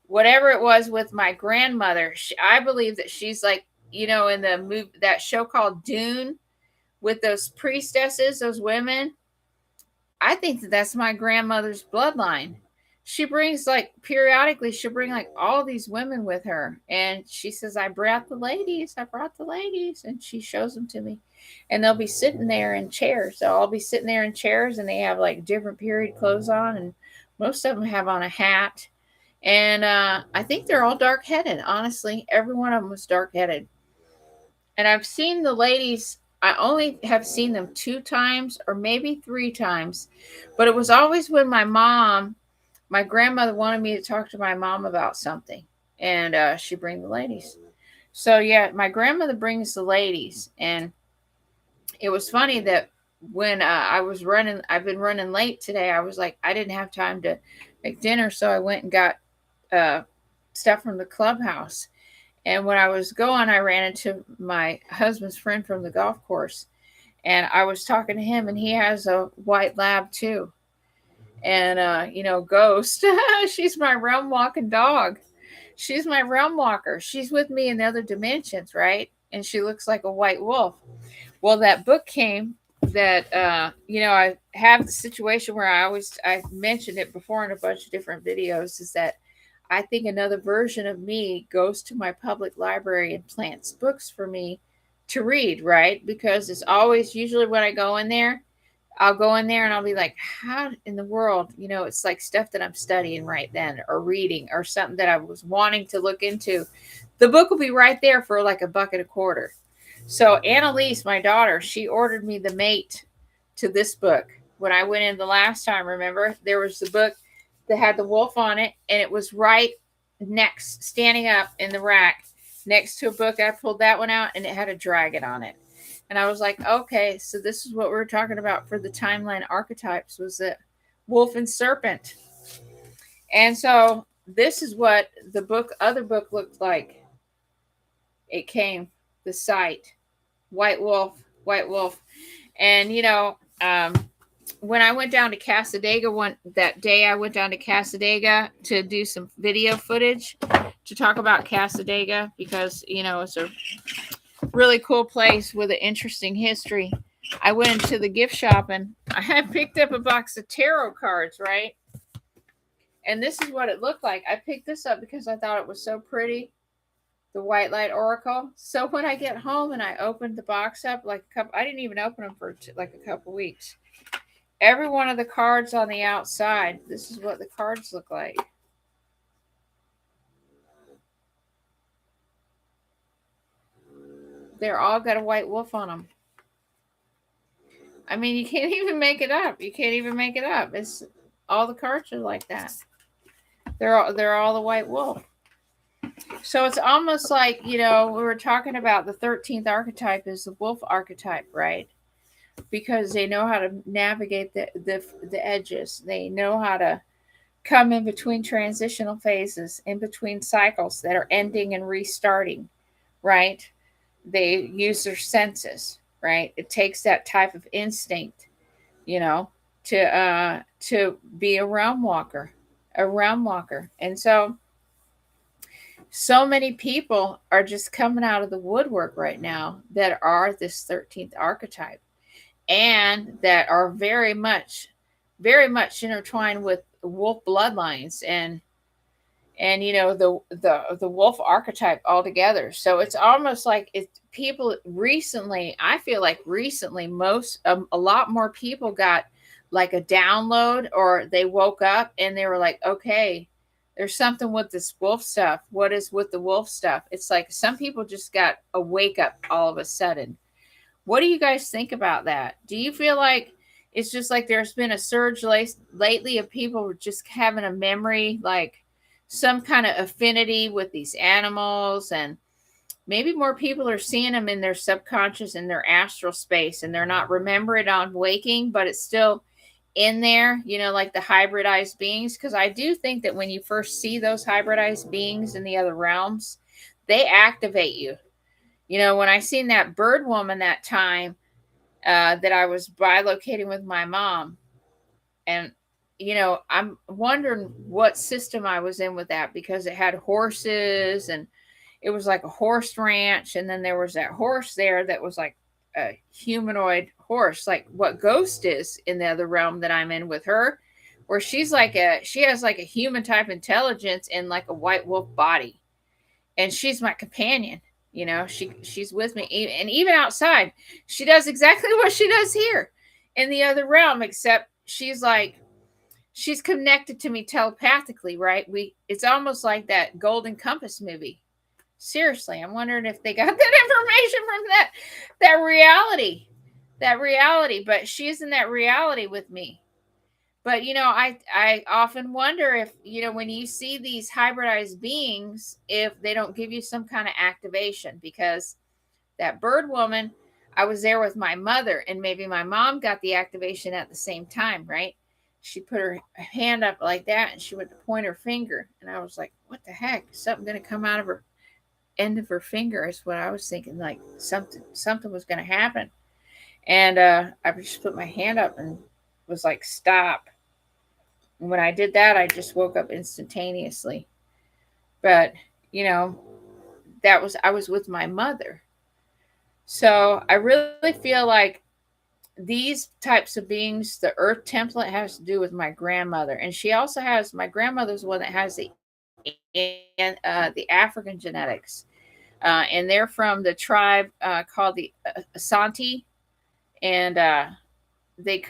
whatever it was with my grandmother, I believe that she's like, in the movie, that show called Dune, with those priestesses, those women, I think that's my grandmother's bloodline. She brings, like, periodically, she'll bring like all these women with her, and she says, I brought the ladies, and she shows them to me, and they'll be sitting there in chairs. They'll all be sitting there in chairs, and they have like different period clothes on, and most of them have on a hat, and I think they're all dark-headed. Honestly, every one of them was dark-headed. And I've seen the ladies, I only have seen them 2 times or maybe 3 times, but it was always when my grandmother wanted me to talk to my mom about something, and she'd bring the ladies. So yeah, my grandmother brings the ladies. And it was funny that when I've been running late today, I was like, I didn't have time to make dinner, so I went and got stuff from the clubhouse. And when I was going, I ran into my husband's friend from the golf course, and I was talking to him, and he has a white lab too. And, Ghost, she's my realm walking dog. She's my realm walker. She's with me in the other dimensions, right? And she looks like a white wolf. Well, that book came that, I have the situation where I mentioned it before in a bunch of different videos, is that I think another version of me goes to my public library and plants books for me to read, right? Because it's always, usually when I go in there, I'll go in there and I'll be like, how in the world, it's like stuff that I'm studying right then or reading or something that I was wanting to look into. The book will be right there for like $1.25. So Annalise, my daughter, she ordered me the mate to this book. When I went in the last time, remember, there was the book that had the wolf on it, and it was right next, standing up in the rack next to a book. I pulled that one out, and it had a dragon on it. And I was like, okay, so this is what we were talking about for the timeline archetypes, was the wolf and serpent. And so this is what the other book looked like. It came, the site, white wolf, white wolf. And, when I went down to Casadega that day, I went down to Casadega to do some video footage to talk about Casadega because, it's a really cool place with an interesting history. I went into the gift shop and I had picked up a box of tarot cards, right? And this is what it looked like. I picked this up because I thought it was so pretty, the White Light Oracle. So when I get home and I opened the box up, I didn't even open them for like a couple weeks. Every one of the cards on the outside, this is what the cards look like. They're all got a white wolf on them. I mean, you can't even make it up. You can't even make it up. It's all the cards are like that. They're all the white wolf. So it's almost like, we were talking about the 13th archetype is the wolf archetype, right? Because they know how to navigate the edges. They know how to come in between transitional phases, in between cycles that are ending and restarting, right? They use their senses, right? It takes that type of instinct, to be a realm walker, And so many people are just coming out of the woodwork right now that are this 13th archetype and that are very much intertwined with wolf bloodlines and the wolf archetype altogether. So it's almost like people recently, I feel like recently a lot more people got like a download, or they woke up and they were like, okay, there's something with this wolf stuff. What is with the wolf stuff? It's like some people just got a wake up all of a sudden. What do you guys think about that? Do you feel like it's just like there's been a surge lately of people just having a memory, like some kind of affinity with these animals, and maybe more people are seeing them in their subconscious, in their astral space, and they're not remembering it on waking, but it's still in there, like the hybridized beings? Because I do think that when you first see those hybridized beings in the other realms, they activate you. When I seen that bird woman that time, that I was bilocating with my mom, and I'm wondering what system I was in with that, because it had horses and it was like a horse ranch, and then there was that horse there that was like a humanoid horse, like what Ghost is in the other realm that I'm in with her, where she has like a human type intelligence and like a white wolf body, and she's my companion. She's with me, and even outside, she does exactly what she does here in the other realm, except she's connected to me telepathically, right? It's almost like that Golden Compass movie. Seriously, I'm wondering if they got that information from that reality, but she's in that reality with me. But I often wonder if when you see these hybridized beings, if they don't give you some kind of activation, because that bird woman, I was there with my mother, and maybe my mom got the activation at the same time, right? She put her hand up like that, and she went to point her finger, and I was like, what the heck? Is something going to come out of her end of her finger? Is what I was thinking, like something was going to happen. And I just put my hand up and was like, stop. And when I did that, I just woke up instantaneously. But I was with my mother. So I really feel like these types of beings, the earth template has to do with my grandmother. And she also has, my grandmother's one that has the African genetics. And they're from the tribe called the Asante. And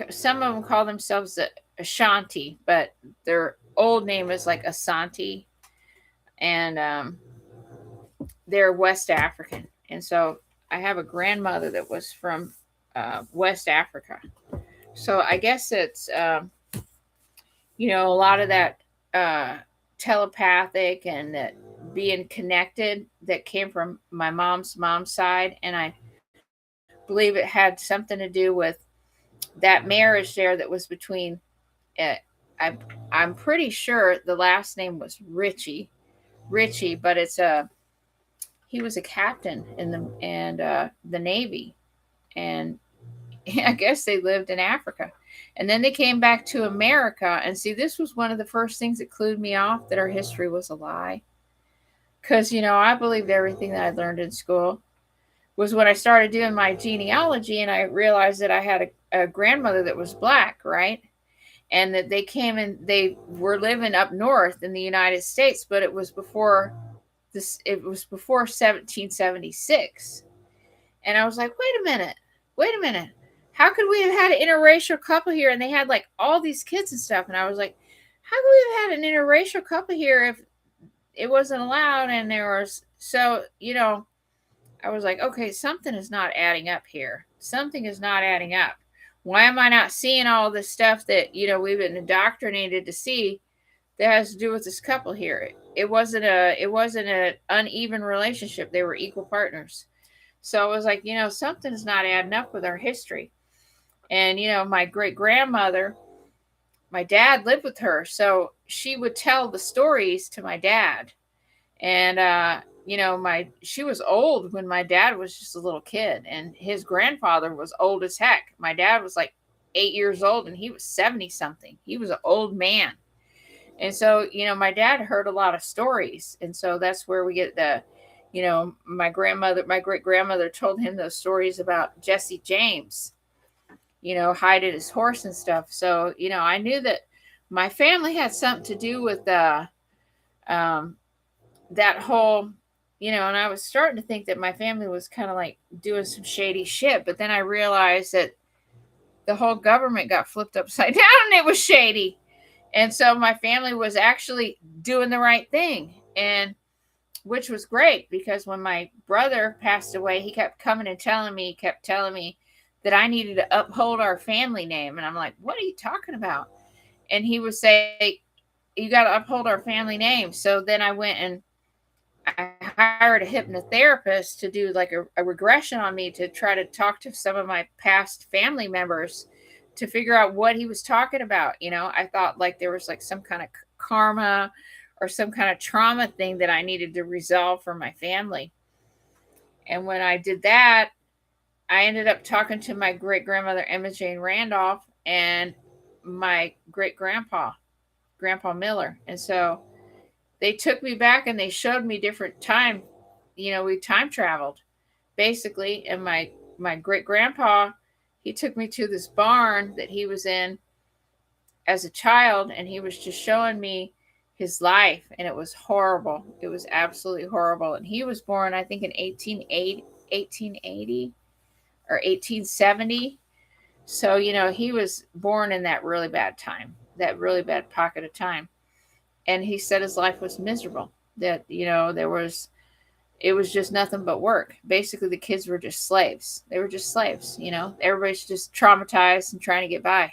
some of them call themselves Ashanti, but their old name is like Asante, and they're West African. And so I have a grandmother that was from West Africa. So I guess it's a lot of that uh, telepathic and that being connected that came from my mom's side, and I believe it had something to do with that marriage there that was between. Uh, I I'm pretty sure the last name was Ritchie, but he was a captain in the Navy, and I guess they lived in Africa. And then they came back to America. And see, this was one of the first things that clued me off that our history was a lie. Because, I believed everything that I learned in school. Was when I started doing my genealogy and I realized that I had a grandmother that was black, right? And that they came and they were living up north in the United States, but it was before 1776. And I was like, wait a minute. How could we have had an interracial couple here? And they had like all these kids and stuff. And I was like, how could we have had an interracial couple here if it wasn't allowed? And there was, I was like, okay, something is not adding up here. Something is not adding up. Why am I not seeing all this stuff that, we've been indoctrinated to see that has to do with this couple here? It wasn't an uneven relationship. They were equal partners. So I was like, something's not adding up with our history. And, my great grandmother, my dad lived with her. So she would tell the stories to my dad. And, she was old when my dad was just a little kid. And his grandfather was old as heck. My dad was like 8 years old and he was 70 something. He was an old man. And so, my dad heard a lot of stories. And so that's where we get my great grandmother told him those stories about Jesse James, hiding his horse and stuff. So, I knew that my family had something to do with that whole, and I was starting to think that my family was kind of like doing some shady shit. But then I realized that the whole government got flipped upside down and it was shady. And so my family was actually doing the right thing. And which was great, because when my brother passed away, he kept coming and telling me that I needed to uphold our family name. And I'm like, what are you talking about? And he would say, you got to uphold our family name. So then I went and I hired a hypnotherapist to do like a regression on me to try to talk to some of my past family members to figure out what he was talking about. I thought like there was like some kind of karma or some kind of trauma thing that I needed to resolve for my family. And when I did that, I ended up talking to my great grandmother, Emma Jane Randolph, and my great grandpa Miller. And so they took me back and they showed me different time. We time traveled basically. And my great grandpa, he took me to this barn that he was in as a child, and he was just showing me his life, and it was horrible. It was absolutely horrible. And he was born, I think, in 1880 or 1870. So, he was born in that really bad time, that really bad pocket of time. And he said his life was miserable, that, it was just nothing but work. Basically, the kids were just slaves. They were just slaves, everybody's just traumatized and trying to get by.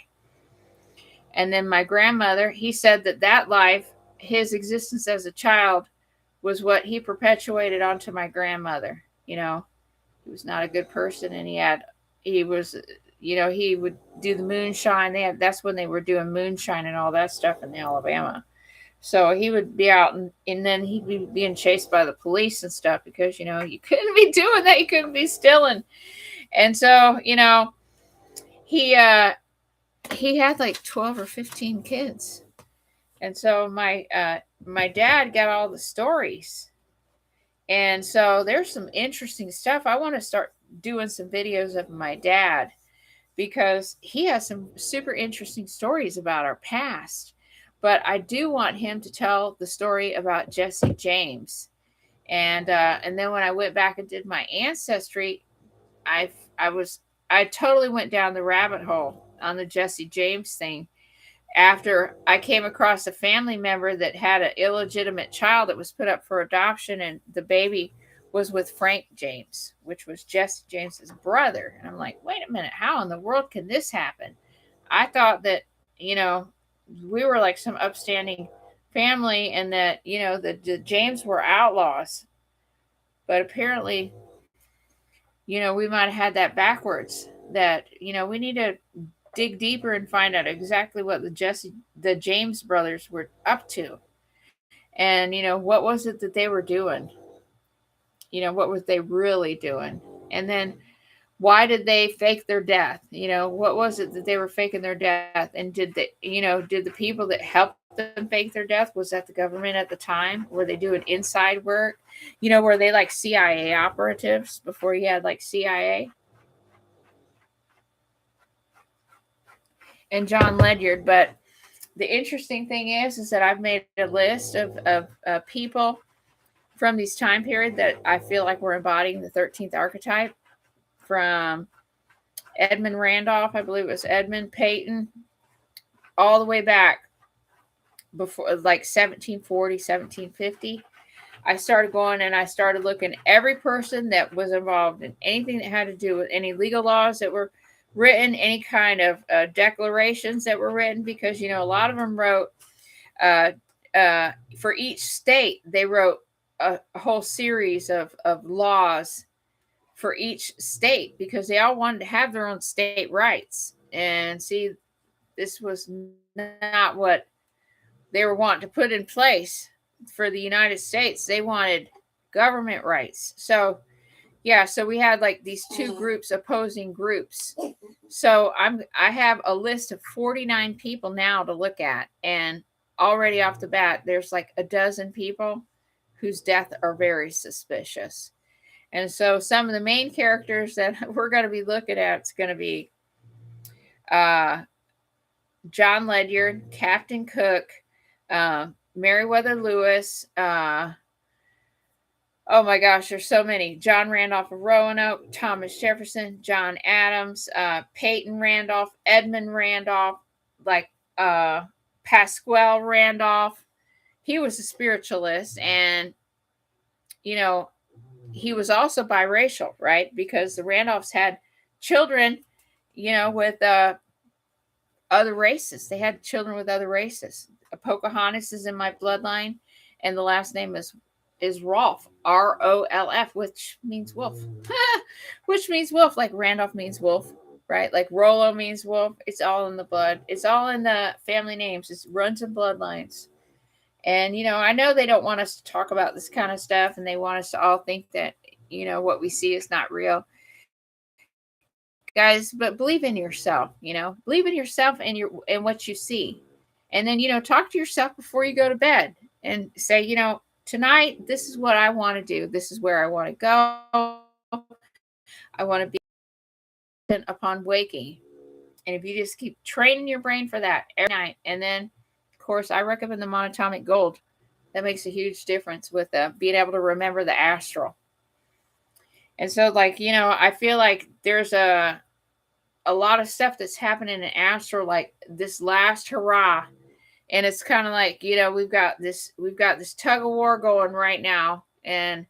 And then my grandmother, he said that life, his existence as a child, was what he perpetuated onto my grandmother. He was not a good person, and he would do the moonshine. That's when they were doing moonshine and all that stuff in Alabama. So he would be out, and then he'd be being chased by the police and stuff because, you couldn't be doing that. You couldn't be stealing. And so, he had like 12 or 15 kids. And so my dad got all the stories. And so there's some interesting stuff. I want to start doing some videos of my dad because he has some super interesting stories about our past. But I do want him to tell the story about Jesse James. And then when I went back and did my ancestry, I totally went down the rabbit hole. on the Jesse James thing after I came across a family member that had an illegitimate child that was put up for adoption, and the baby was with Frank James, which was Jesse James's brother. And I'm like, wait a minute, how in the world can this happen? I thought that, we were like some upstanding family and that, the James were outlaws. But apparently, we might have had that backwards. That, we need to dig deeper and find out exactly what the James brothers were up to. And, what was it that they were doing? What was they really doing? And then why did they fake their death? What was it that they were faking their death? And did the people that helped them fake their death, was that the government at the time? Were they doing inside work? Were they like CIA operatives before you had like CIA? And John Ledyard. But the interesting thing is that I've made a list of people from these time period that I feel like we're embodying the 13th archetype, from Edmund Randolph, I believe it was Edmund Peyton, all the way back before like 1740, 1750. I started going and I started looking every person that was involved in anything that had to do with any legal laws that were written, any kind of declarations that were written, because a lot of them wrote for each state. They wrote a whole series of laws for each state because they all wanted to have their own state rights. And see, this was not what they were wanting to put in place for the United States. They wanted government rights. So we had like these two groups, opposing groups. So I have a list of 49 people now to look at, and already off the bat there's like a dozen people whose death are very suspicious. And so some of the main characters that we're going to be looking at, it's going to be John Ledyard, Captain Cook, Meriwether Lewis. Oh my gosh, there's so many. John Randolph of Roanoke, Thomas Jefferson, John Adams, Peyton Randolph, Edmund Randolph, like Pasquale Randolph. He was a spiritualist, and he was also biracial, right? Because the Randolphs had children, with other races. They had children with other races. Pocahontas is in my bloodline, and the last name is Rolfe, Rolf, which means wolf. Which means wolf, like Randolph means wolf, right? Like Rollo means wolf. It's all in the blood. It's all in the family names. It runs in bloodlines. And, I know they don't want us to talk about this kind of stuff, and they want us to all think that, what we see is not real. Guys, but believe in yourself, believe in yourself and what you see. And then, talk to yourself before you go to bed and say, tonight, this is what I want to do. This is where I want to go. I want to be upon waking. And if you just keep training your brain for that every night, and then, of course, I recommend the monatomic gold. That makes a huge difference with being able to remember the astral. And so, I feel like there's a lot of stuff that's happening in astral, like this last hurrah. And it's kind of like, we've got this tug of war going right now, and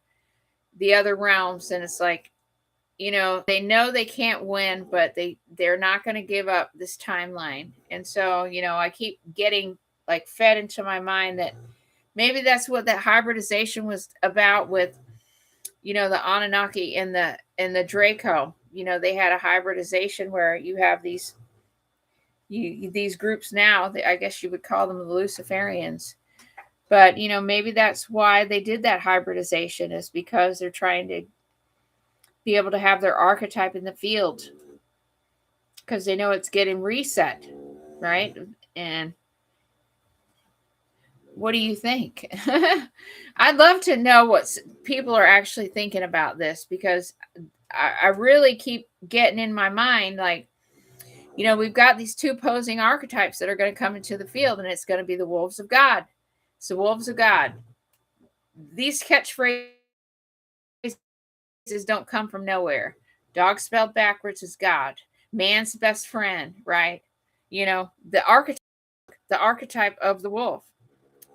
the other realms. And it's like, they know they can't win, but they're not going to give up this timeline. And so, I keep getting like fed into my mind that maybe that's what that hybridization was about with, the Anunnaki and the Draco. They had a hybridization where you have these groups now. I guess you would call them the Luciferians. But, maybe that's why they did that hybridization, is because they're trying to be able to have their archetype in the field, because they know it's getting reset, right? And what do you think? I'd love to know what people are actually thinking about this, because I really keep getting in my mind, like, we've got these two opposing archetypes that are going to come into the field, and it's going to be the wolves of God. It's the wolves of God. These catchphrases don't come from nowhere. Dog spelled backwards is God. man's best friend, right? The archetype of the wolf,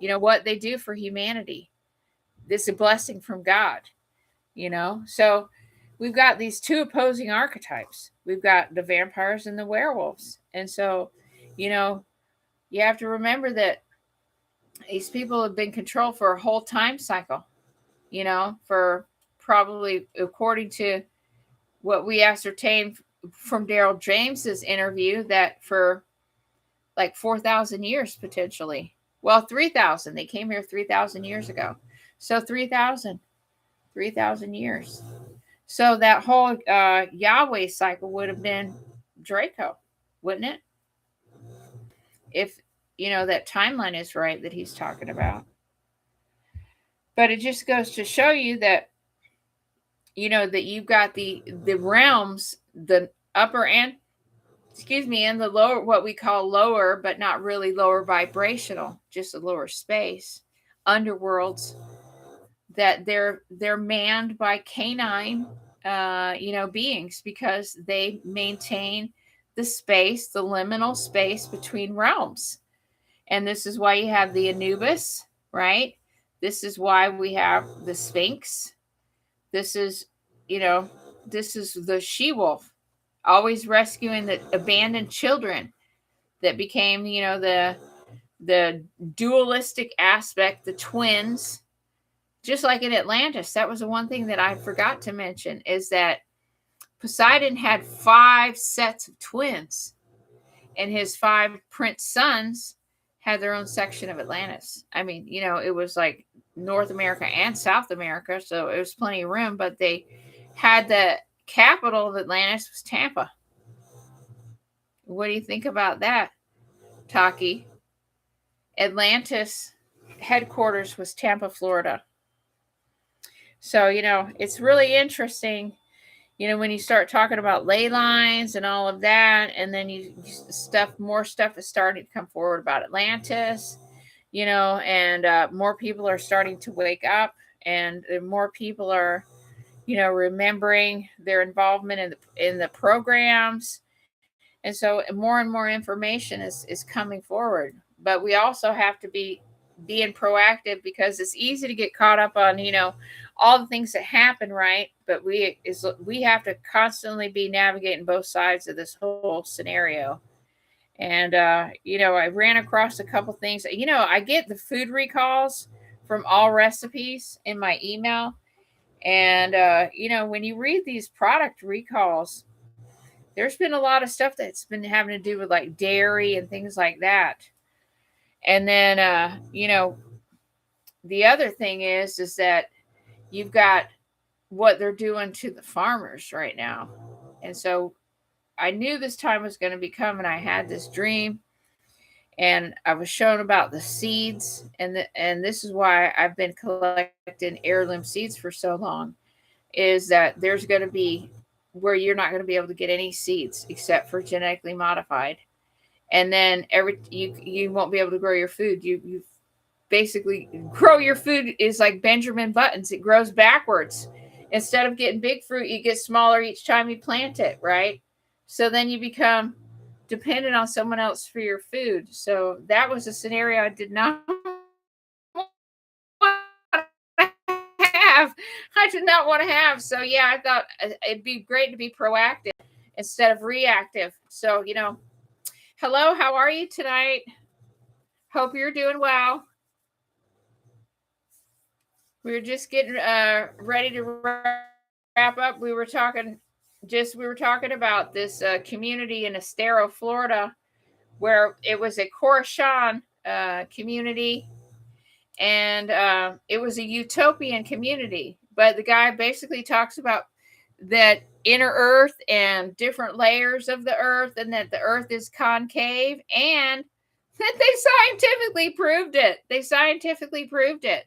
what they do for humanity. This is a blessing from God, So we've got these two opposing archetypes. We've got the vampires and the werewolves. And so, you have to remember that these people have been controlled for a whole time cycle, for probably, according to what we ascertained from Daryl James's interview, that for like 4,000 years potentially. Well, 3,000. They came here 3,000 years ago. So 3,000 years. So that whole Yahweh cycle would have been Draco, wouldn't it? If, that timeline is right that he's talking about. But it just goes to show you that, that you've got the realms, the upper and the lower, what we call lower, but not really lower vibrational, just a lower space, underworlds, that they're manned by canine, beings, because they maintain the space, the liminal space between realms. And this is why you have the Anubis, right? This is why we have the Sphinx. This is the she-wolf, always rescuing the abandoned children that became, the dualistic aspect, the twins. Just like in Atlantis, that was the one thing that I forgot to mention, is that Poseidon had 5 sets of twins, and his 5 prince sons had their own section of Atlantis. I mean, it was like North America and South America, so it was plenty of room, but they had the capital of Atlantis was Tampa. What do you think about that, Taki? Atlantis headquarters was Tampa, Florida. So, it's really interesting, when you start talking about ley lines and all of that, and then more stuff is starting to come forward about Atlantis, and more people are starting to wake up, and more people are, remembering their involvement in the programs. And so more and more information is coming forward. But we also have to be being proactive, because it's easy to get caught up on, all the things that happen, right? But we have to constantly be navigating both sides of this whole scenario. And, I ran across a couple things. I get the food recalls from All Recipes in my email. And, when you read these product recalls, there's been a lot of stuff that's been having to do with like dairy and things like that. And then, the other thing is that you've got what they're doing to the farmers right now. And so I knew this time was going to be coming. I had this dream, and I was shown about the seeds, and this is why I've been collecting heirloom seeds for so long, is that there's going to be where you're not going to be able to get any seeds except for genetically modified. And then you won't be able to grow your food. You basically grow your food is like Benjamin Buttons. It grows backwards. Instead of getting big fruit, you get smaller each time you plant it, right? So then you become dependent on someone else for your food. So that was a scenario I did not have. I did not want to have. So yeah, I thought it'd be great to be proactive instead of reactive. So, hello, how are you tonight? Hope you're doing well. We were just getting ready to wrap up. We were talking about this community in Estero, Florida, where it was a Koreshan community, and it was a utopian community. But the guy basically talks about that inner earth and different layers of the earth, and that the earth is concave, and that they scientifically proved it.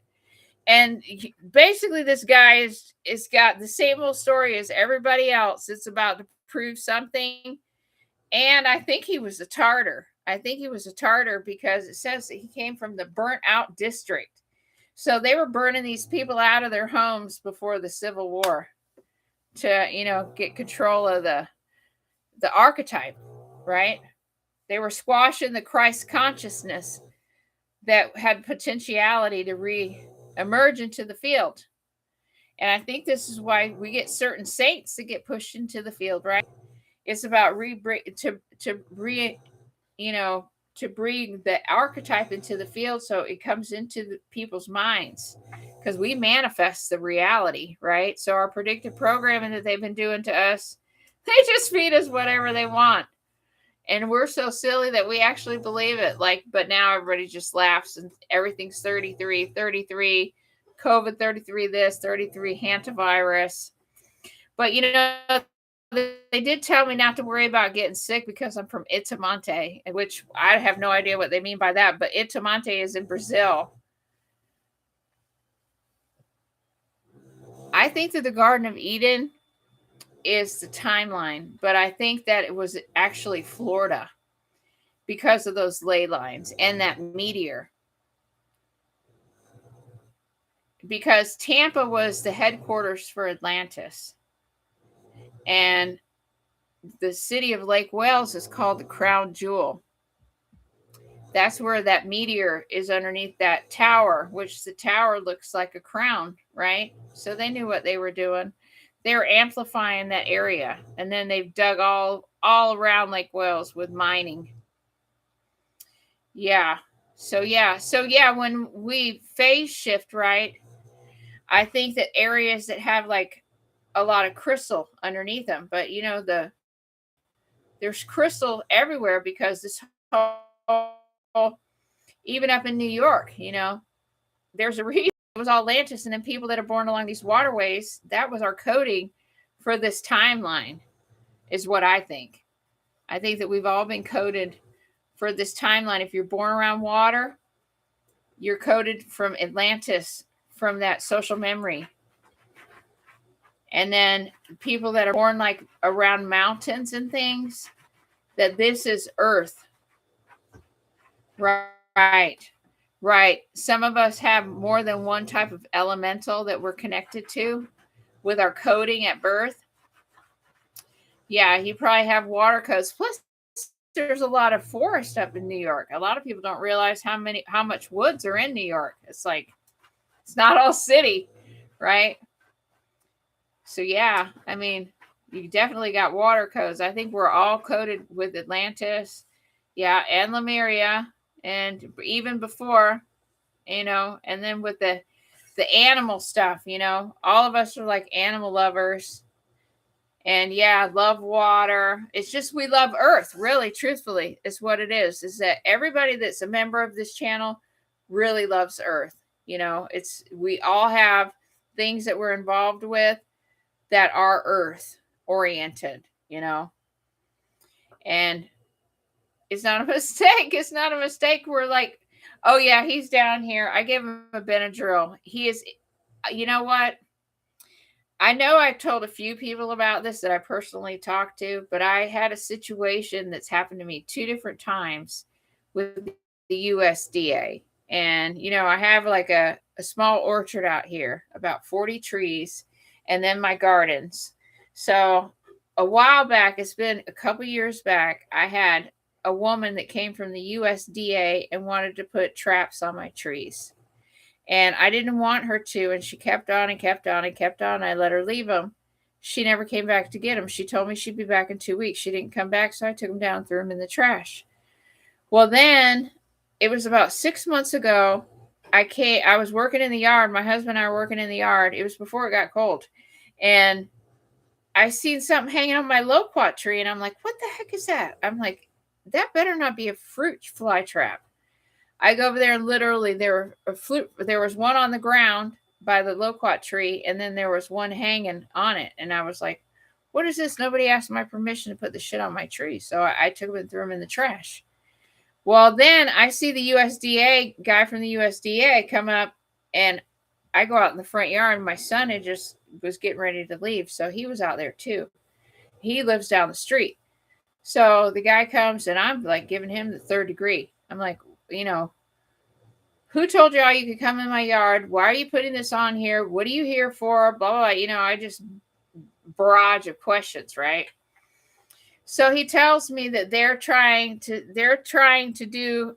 And basically this guy is got the same old story as everybody else. It's about to prove something. And I think he was a Tartar. Because it says that he came from the burnt out district. So they were burning these people out of their homes before the Civil War to, get control of the archetype, right? They were squashing the Christ consciousness that had potentiality to re-emerge into the field. And I think this is why we get certain saints that get pushed into the field, right? It's about to bring the archetype into the field so it comes into the people's minds, because we manifest the reality, right? So our predictive programming that they've been doing to us, they just feed us whatever they want. And we're so silly that we actually believe it. Like, but now everybody just laughs and everything's 33, COVID 33, this, 33 hantavirus. But, they did tell me not to worry about getting sick because I'm from Itamonte, which I have no idea what they mean by that. But Itamonte is in Brazil. I think that the Garden of Eden is the timeline, but I think that it was actually Florida because of those ley lines and that meteor. Because Tampa was the headquarters for Atlantis. And the city of Lake Wales is called the Crown Jewel. That's where that meteor is underneath that tower, which the tower looks like a crown, right? So they knew what they were doing. They were amplifying that area. And then they've dug all around Lake Wales with mining. Yeah. So when we phase shift, right, I think that areas that have like a lot of crystal underneath them, but there's crystal everywhere because this whole, even up in New York, there's a reason it was all Atlantis, and then people that are born along these waterways, that was our coding for this timeline, is what I think. I think that we've all been coded for this timeline. If you're born around water, you're coded from Atlantis, from that social memory. And then people that are born like around mountains and things, that this is Earth. Right. Some of us have more than one type of elemental that we're connected to with our coding at birth. Yeah, you probably have water codes. Plus, there's a lot of forest up in New York. A lot of people don't realize how much woods are in New York. It's like, it's not all city, right? So yeah, I mean, you definitely got water codes. I think we're all coded with Atlantis, yeah, and Lemuria, and even before, and then with the animal stuff, all of us are like animal lovers. And yeah, love water. It's just we love Earth, really, truthfully, is what it is that everybody that's a member of this channel really loves Earth. We all have things that we're involved with that are Earth oriented, and it's not a mistake. It's not a mistake. We're like, oh yeah, he's down here. I gave him a Benadryl. He is, you know what? I know I've told a few people about this that I personally talked to, but I had a situation that's happened to me 2 different times with the USDA. And, I have like a small orchard out here, about 40 trees, and then my gardens. So a while back, it's been a couple years back, I had a woman that came from the USDA and wanted to put traps on my trees. And I didn't want her to, and she kept on and kept on and kept on. I let her leave them. She never came back to get them. She told me she'd be back in 2 weeks. She didn't come back, so I took them down and threw them in the trash. Well, then it was about 6 months ago. I was working in the yard. My husband and I were working in the yard. It was before it got cold. And I seen something hanging on my loquat tree, and I'm like, what the heck is that? I'm like, that better not be a fruit fly trap. I go over there, and literally there was one on the ground by the loquat tree, and then there was one hanging on it. And I was like, what is this? Nobody asked my permission to put the shit on my tree. So I took them and threw them in the trash. Well, then I see the USDA guy from the USDA come up, and I go out in the front yard, and my son was getting ready to leave. So he was out there too. He lives down the street. So the guy comes, and I'm like giving him the 3rd degree. I'm like, who told y'all you could come in my yard? Why are you putting this on here? What are you here for? Blah, blah, blah. I just barrage of questions, right? So he tells me that they're trying to do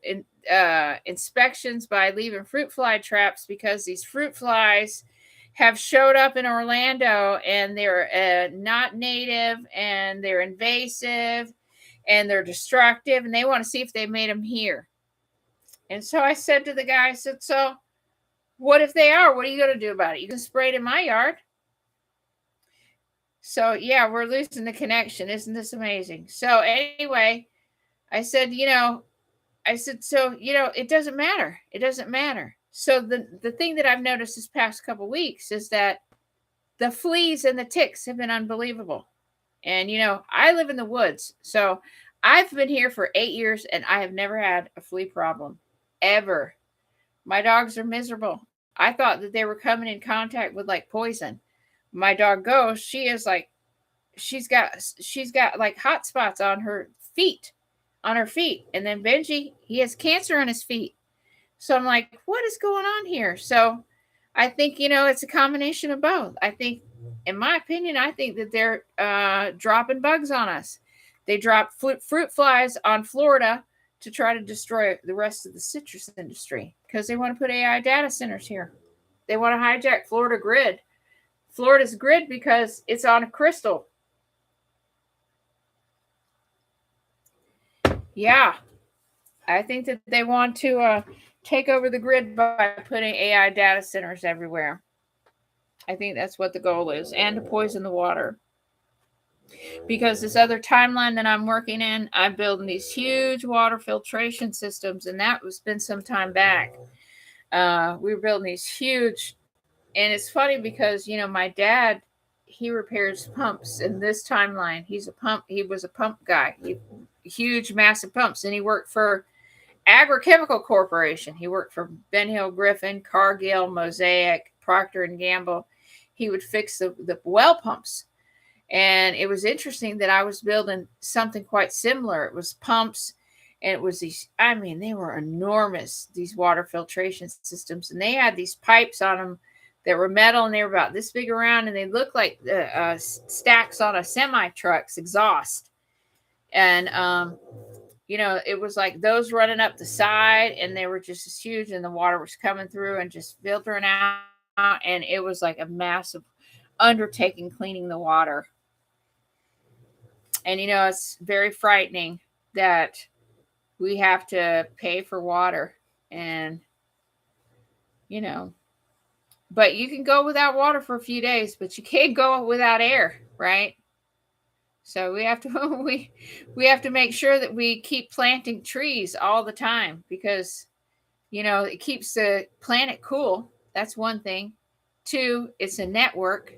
inspections by leaving fruit fly traps, because these fruit flies have showed up in Orlando, and they're not native, and they're invasive, and they're destructive, and they want to see if they made them here. And so I said to the guy, I said, so what if they are? What are you going to do about it? You can spray it in my yard. So yeah, we're losing the connection. Isn't this amazing? So anyway, I said, so, it doesn't matter. It doesn't matter. So the thing that I've noticed this past couple weeks is that the fleas and the ticks have been unbelievable. And, I live in the woods. So I've been here for 8 years and I have never had a flea problem ever. My dogs are miserable. I thought that they were coming in contact with like poison. My dog Ghost, she's got like hot spots on her feet. And then Benji, he has cancer on his feet. So I'm like, what is going on here? So I think, it's a combination of both. I think, in my opinion, I think that they're dropping bugs on us. They drop fruit flies on Florida to try to destroy the rest of the citrus industry, because they want to put AI data centers here. They want to hijack Florida's grid, because it's on a crystal. Yeah, I think that they want to take over the grid by putting AI data centers everywhere. I think that's what the goal is, and to poison the water. Because this other timeline that I'm working in, I'm building these huge water filtration systems, and that was been some time back. We were building these huge, and it's funny because my dad, he repairs pumps in this timeline. He was a pump guy. Huge, massive pumps, and he worked for Agrochemical Corporation. He worked for Ben Hill Griffin, Cargill, Mosaic, Procter and Gamble. He would fix the well pumps. And it was interesting that I was building something quite similar. It was pumps, and it was these, they were enormous, these water filtration systems. And they had these pipes on them that were metal, and they were about this big around, and they looked like stacks on a semi-truck's exhaust. And, it was like those running up the side, and they were just as huge, and the water was coming through and just filtering out. And it was like a massive undertaking cleaning the water. And, it's very frightening that we have to pay for water, and, but you can go without water for a few days, but you can't go without air, right? So we have to make sure that we keep planting trees all the time, because, it keeps the planet cool. That's one thing. 2, it's a network.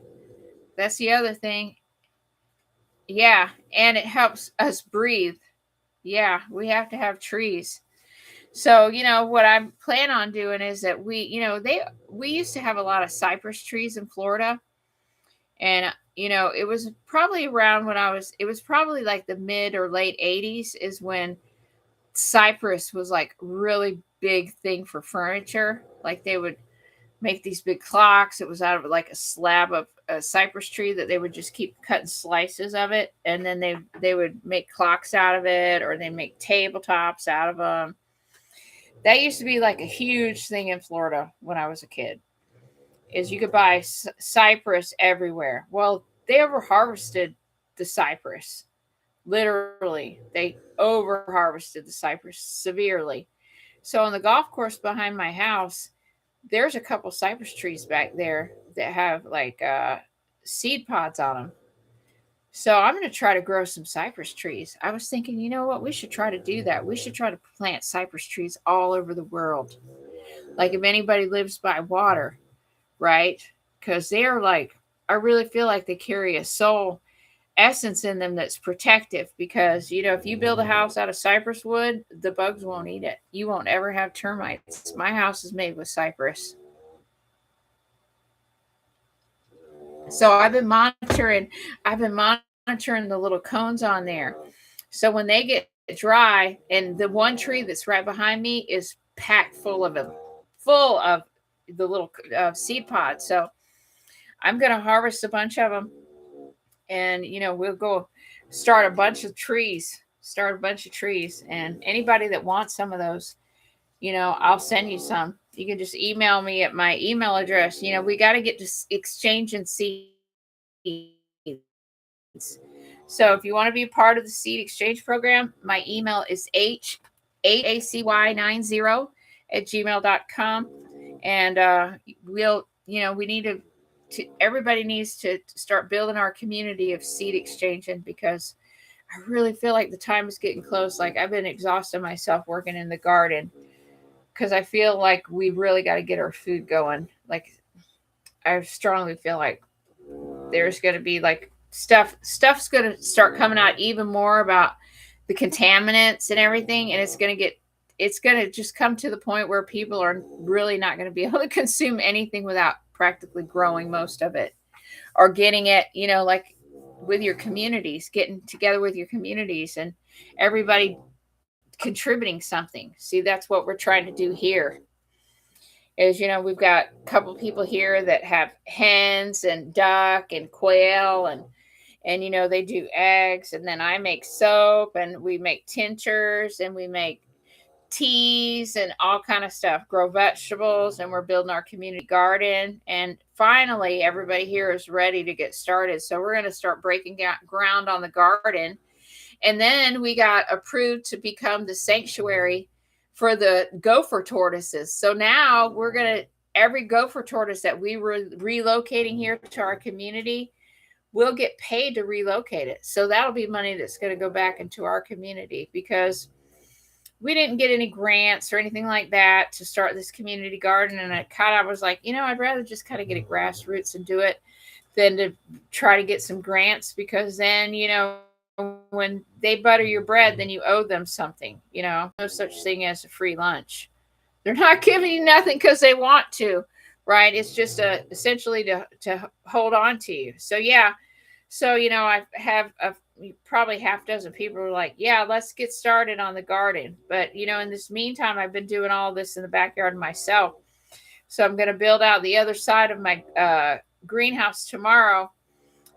That's the other thing. Yeah, and it helps us breathe. Yeah, we have to have trees. So, what I plan on doing is that we used to have a lot of cypress trees in Florida. And, it was probably around it was probably like the mid or late 80s is when cypress was like really big thing for furniture. Like they would make these big clocks. It was out of like a slab of a cypress tree that they would just keep cutting slices of it. And then they would make clocks out of it, or they make tabletops out of them. That used to be like a huge thing in Florida when I was a kid, is you could buy cypress everywhere. Well, they over harvested the cypress. Literally, they over harvested the cypress severely. So on the golf course behind my house, there's a couple cypress trees back there that have like seed pods on them. So I'm going to try to grow some cypress trees. I was thinking, you know what? We should try to do that. We should try to plant cypress trees all over the world. Like if anybody lives by water, right? Because they're like, I really feel like they carry a soul essence in them that's protective, because if you build a house out of cypress wood, the bugs won't eat it. You won't ever have termites. My house is made with cypress. So I've been monitoring the little cones on there. So when they get dry, and the one tree that's right behind me is packed full of them, full of the little seed pods. So I'm going to harvest a bunch of them, and we'll go start a bunch of trees. And anybody that wants some of those, I'll send you some. You can just email me at my email address. We got to get to exchanging seeds. So if you want to be part of the seed exchange program, my email is hacy90@gmail.com. And we need to everybody needs to start building our community of seed exchanging, because I really feel like the time is getting close. Like, I've been exhausting myself working in the garden, because I feel like we really got to get our food going. Like, I strongly feel like there's going to be like stuff's going to start coming out even more about the contaminants and everything, and it's going to just come to the point where people are really not going to be able to consume anything without practically growing most of it, or getting it, like with your communities, getting together with your communities and everybody contributing something. See, that's what we're trying to do here. Is, we've got a couple people here that have hens and duck and quail, and they do eggs, and then I make soap, and we make tinctures, and we make teas and all kind of stuff, grow vegetables, and we're building our community garden. And finally, everybody here is ready to get started. So we're going to start breaking ground on the garden. And then we got approved to become the sanctuary for the gopher tortoises. So now we're going to, every gopher tortoise that we were relocating here to our community, we'll get paid to relocate it. So that'll be money that's going to go back into our community, because we didn't get any grants or anything like that to start this community garden. And I kind of was like, I'd rather just kind of get it grassroots and do it than to try to get some grants, because then, when they butter your bread, then you owe them something. No such thing as a free lunch. They're not giving you nothing because they want to, right? It's just essentially to hold on to you. So, yeah. So, I have probably half dozen people who are like, yeah, let's get started on the garden. But, in this meantime, I've been doing all this in the backyard myself. So I'm going to build out the other side of my greenhouse tomorrow.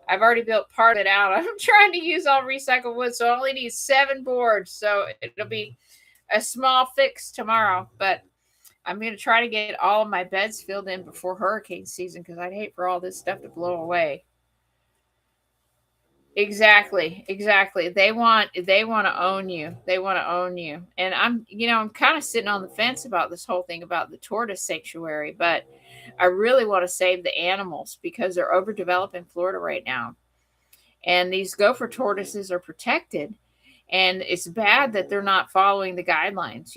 I've already built part of it out. I'm trying to use all recycled wood, so I only need 7 boards. So it'll be a small fix tomorrow. But I'm going to try to get all of my beds filled in before hurricane season, because I'd hate for all this stuff to blow away. Exactly. They want to own you. And I'm kind of sitting on the fence about this whole thing about the tortoise sanctuary, but I really want to save the animals, because they're overdeveloped in Florida right now. And these gopher tortoises are protected, and it's bad that they're not following the guidelines.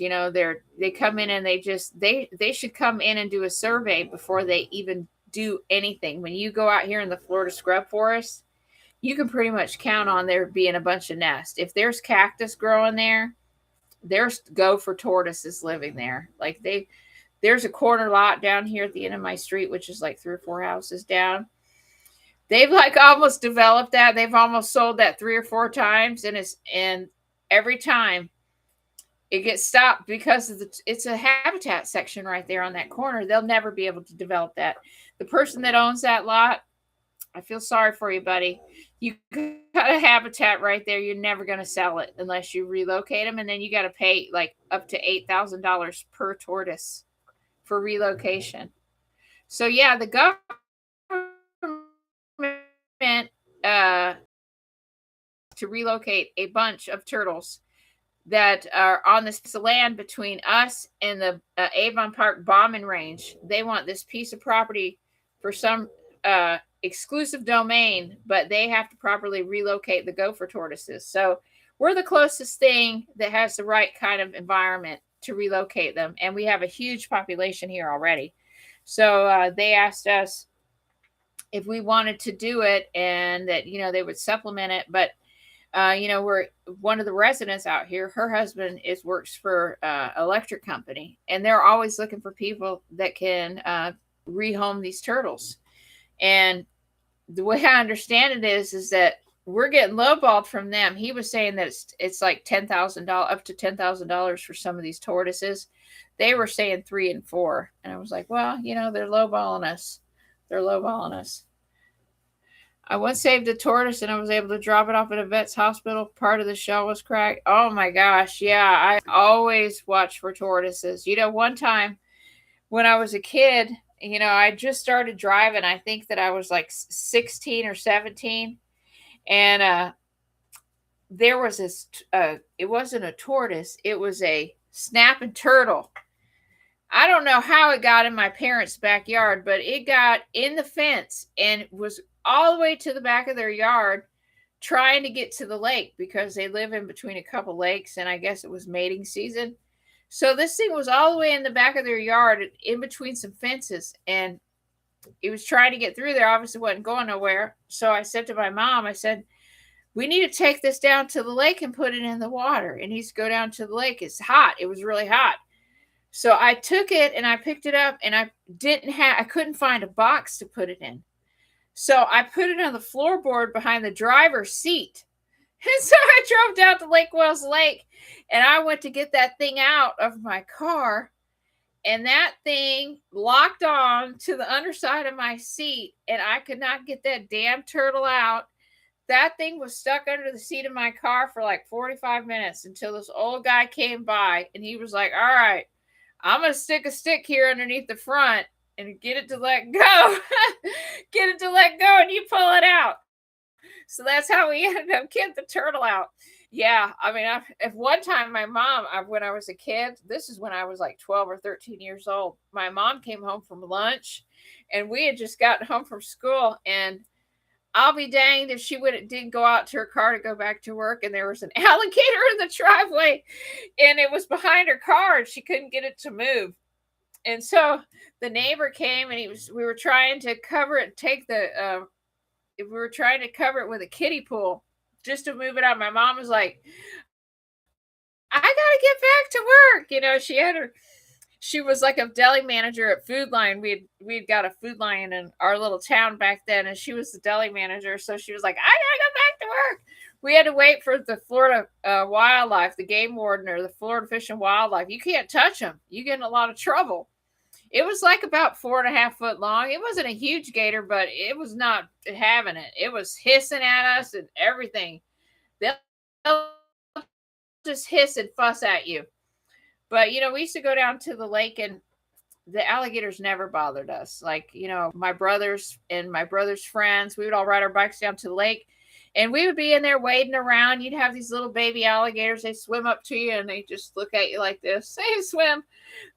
They come in and they should come in and do a survey before they even do anything. When you go out here in the Florida scrub forest, you can pretty much count on there being a bunch of nests. If there's cactus growing there, there's gopher tortoises living there. Like, there's a corner lot down here at the end of my street, which is like 3 or 4 houses down. They've like almost developed that. They've almost sold that 3 or 4 times, and every time it gets stopped because it's a habitat section right there on that corner. They'll never be able to develop that. The person that owns that lot, I feel sorry for you, buddy. You got a habitat right there. You're never going to sell it unless you relocate them. And then you got to pay like up to $8,000 per tortoise for relocation. So, yeah, the government to relocate a bunch of turtles that are on this piece of land between us and the Avon Park bombing range. They want this piece of property for some exclusive domain, but they have to properly relocate the gopher tortoises. So we're the closest thing that has the right kind of environment to relocate them, and we have a huge population here already. So they asked us if we wanted to do it, and that they would supplement it. But we're one of the residents out here, her husband works for electric company, and they're always looking for people that can rehome these turtles. And the way I understand it is that we're getting lowballed from them. He was saying that it's like $10,000, up to $10,000 for some of these tortoises. They were saying 3 and 4, and I was like, well, they're lowballing us. I once saved a tortoise and I was able to drop it off at a vet's hospital. Part of the shell was cracked. Oh my gosh. Yeah, I always watch for tortoises. One time when I was a kid, I just started driving. I think that I was like 16 or 17. And there was this, it wasn't a tortoise, it was a snapping turtle. I don't know how it got in my parents' backyard, but it got in the fence and was all the way to the back of their yard trying to get to the lake because they live in between a couple lakes, and I guess it was mating season. So this thing was all the way in the back of their yard in between some fences, and it was trying to get through there. Obviously wasn't going nowhere. So I said to my mom, I said, we need to take this down to the lake and put it in the water. It needs to go down to the lake. It's hot. It was really hot. So I took it and I picked it up, and I couldn't find a box to put it in. So I put it on the floorboard behind the driver's seat. And so I drove down to Lake Wells Lake, and I went to get that thing out of my car, and that thing locked on to the underside of my seat, and I could not get that damn turtle out. That thing was stuck under the seat of my car for like 45 minutes until this old guy came by, and he was like, all right, I'm going to stick a stick here underneath the front and get it to let go. Get it to let go, and you pull it out. So that's how we ended up getting the turtle out. Yeah, I mean, at one time, my mom, when I was a kid, this is when I was like 12 or 13 years old, my mom came home from lunch, and we had just gotten home from school, and I'll be danged if she didn't go out to her car to go back to work, and there was an alligator in the driveway, and it was behind her car, and she couldn't get it to move. And so the neighbor came, and we were trying to cover it, we were trying to cover it with a kiddie pool just to move it out. My mom was like, I gotta get back to work. She was like a deli manager at Food Lion. We'd got a Food Lion in our little town back then, and she was the deli manager. So she was like, I gotta go back to work. We had to wait for the Florida wildlife, the game warden, or the Florida Fish and Wildlife. You can't touch them. You get in a lot of trouble. It was like about 4.5 foot long. It wasn't a huge gator, but it was not having it. It was hissing at us and everything. They'll just hiss and fuss at you. But, we used to go down to the lake, and the alligators never bothered us. Like, my brothers and my brother's friends, we would all ride our bikes down to the lake, and we would be in there wading around. You'd have these little baby alligators. They swim up to you, and they just look at you like this. They swim.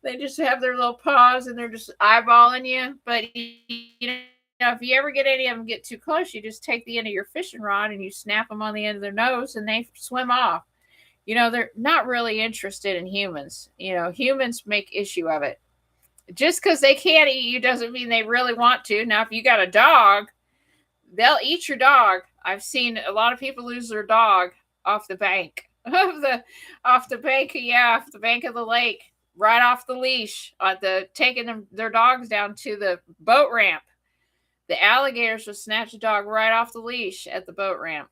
They just have their little paws, and they're just eyeballing you. But, if you ever get any of them get too close, you just take the end of your fishing rod and you snap them on the end of their nose, and they swim off. They're not really interested in humans. Humans make issue of it. Just because they can't eat you doesn't mean they really want to. Now, if you got a dog, they'll eat your dog. I've seen a lot of people lose their dog off the bank of the bank of the lake, right off the leash, taking their dogs down to the boat ramp. The alligators will snatch a dog right off the leash at the boat ramp.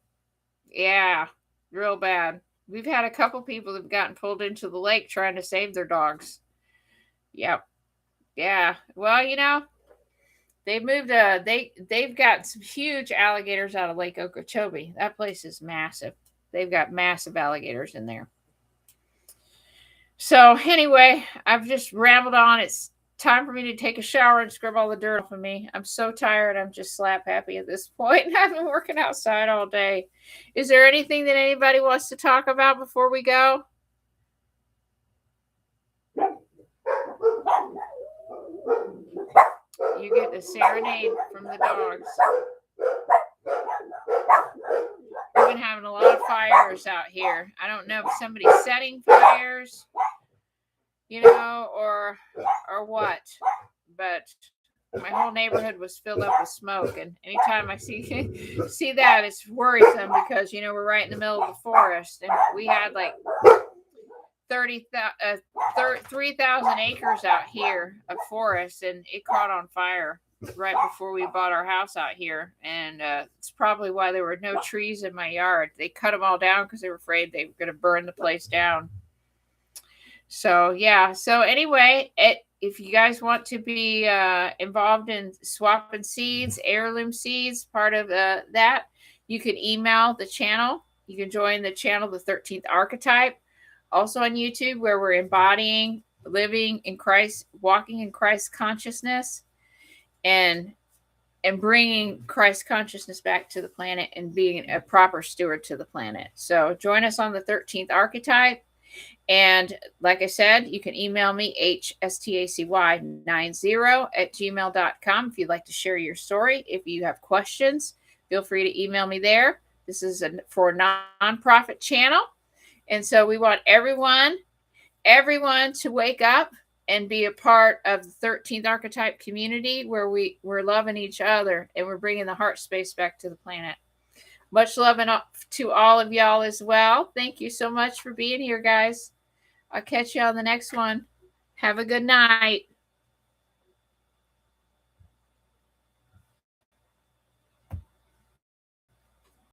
Yeah, real bad. We've had a couple people that have gotten pulled into the lake trying to save their dogs. Yep. Yeah. Well, they've moved. They've got some huge alligators out of Lake Okeechobee. That place is massive. They've got massive alligators in there. So anyway, I've just rambled on. It's time for me to take a shower and scrub all the dirt off of me. I'm so tired. I'm just slap happy at this point. I've been working outside all day. Is there anything that anybody wants to talk about before we go? You get the serenade from the dogs. We've been having a lot of fires out here. I don't know if somebody's setting fires, or what, but my whole neighborhood was filled up with smoke, and anytime I see that, it's worrisome because we're right in the middle of the forest, and we had like 3,000 acres out here of forest, and it caught on fire right before we bought our house out here, and it's probably why there were no trees in my yard. They cut them all down because they were afraid they were going to burn the place down. So yeah. So anyway, if you guys want to be involved in swapping seeds, heirloom seeds, part of that, you can email the channel. You can join the channel, the 13th Archetype. Also on YouTube, where we're embodying, living in Christ, walking in Christ consciousness, and bringing Christ consciousness back to the planet and being a proper steward to the planet. So join us on the 13th Archetype. And like I said, you can email me, hstacy90@gmail.com, if you'd like to share your story. If you have questions, feel free to email me there. This is for a nonprofit channel. And so we want everyone to wake up and be a part of the 13th Archetype community, where we're loving each other and we're bringing the heart space back to the planet. Much love to all of y'all as well. Thank you so much for being here, guys. I'll catch you on the next one. Have a good night.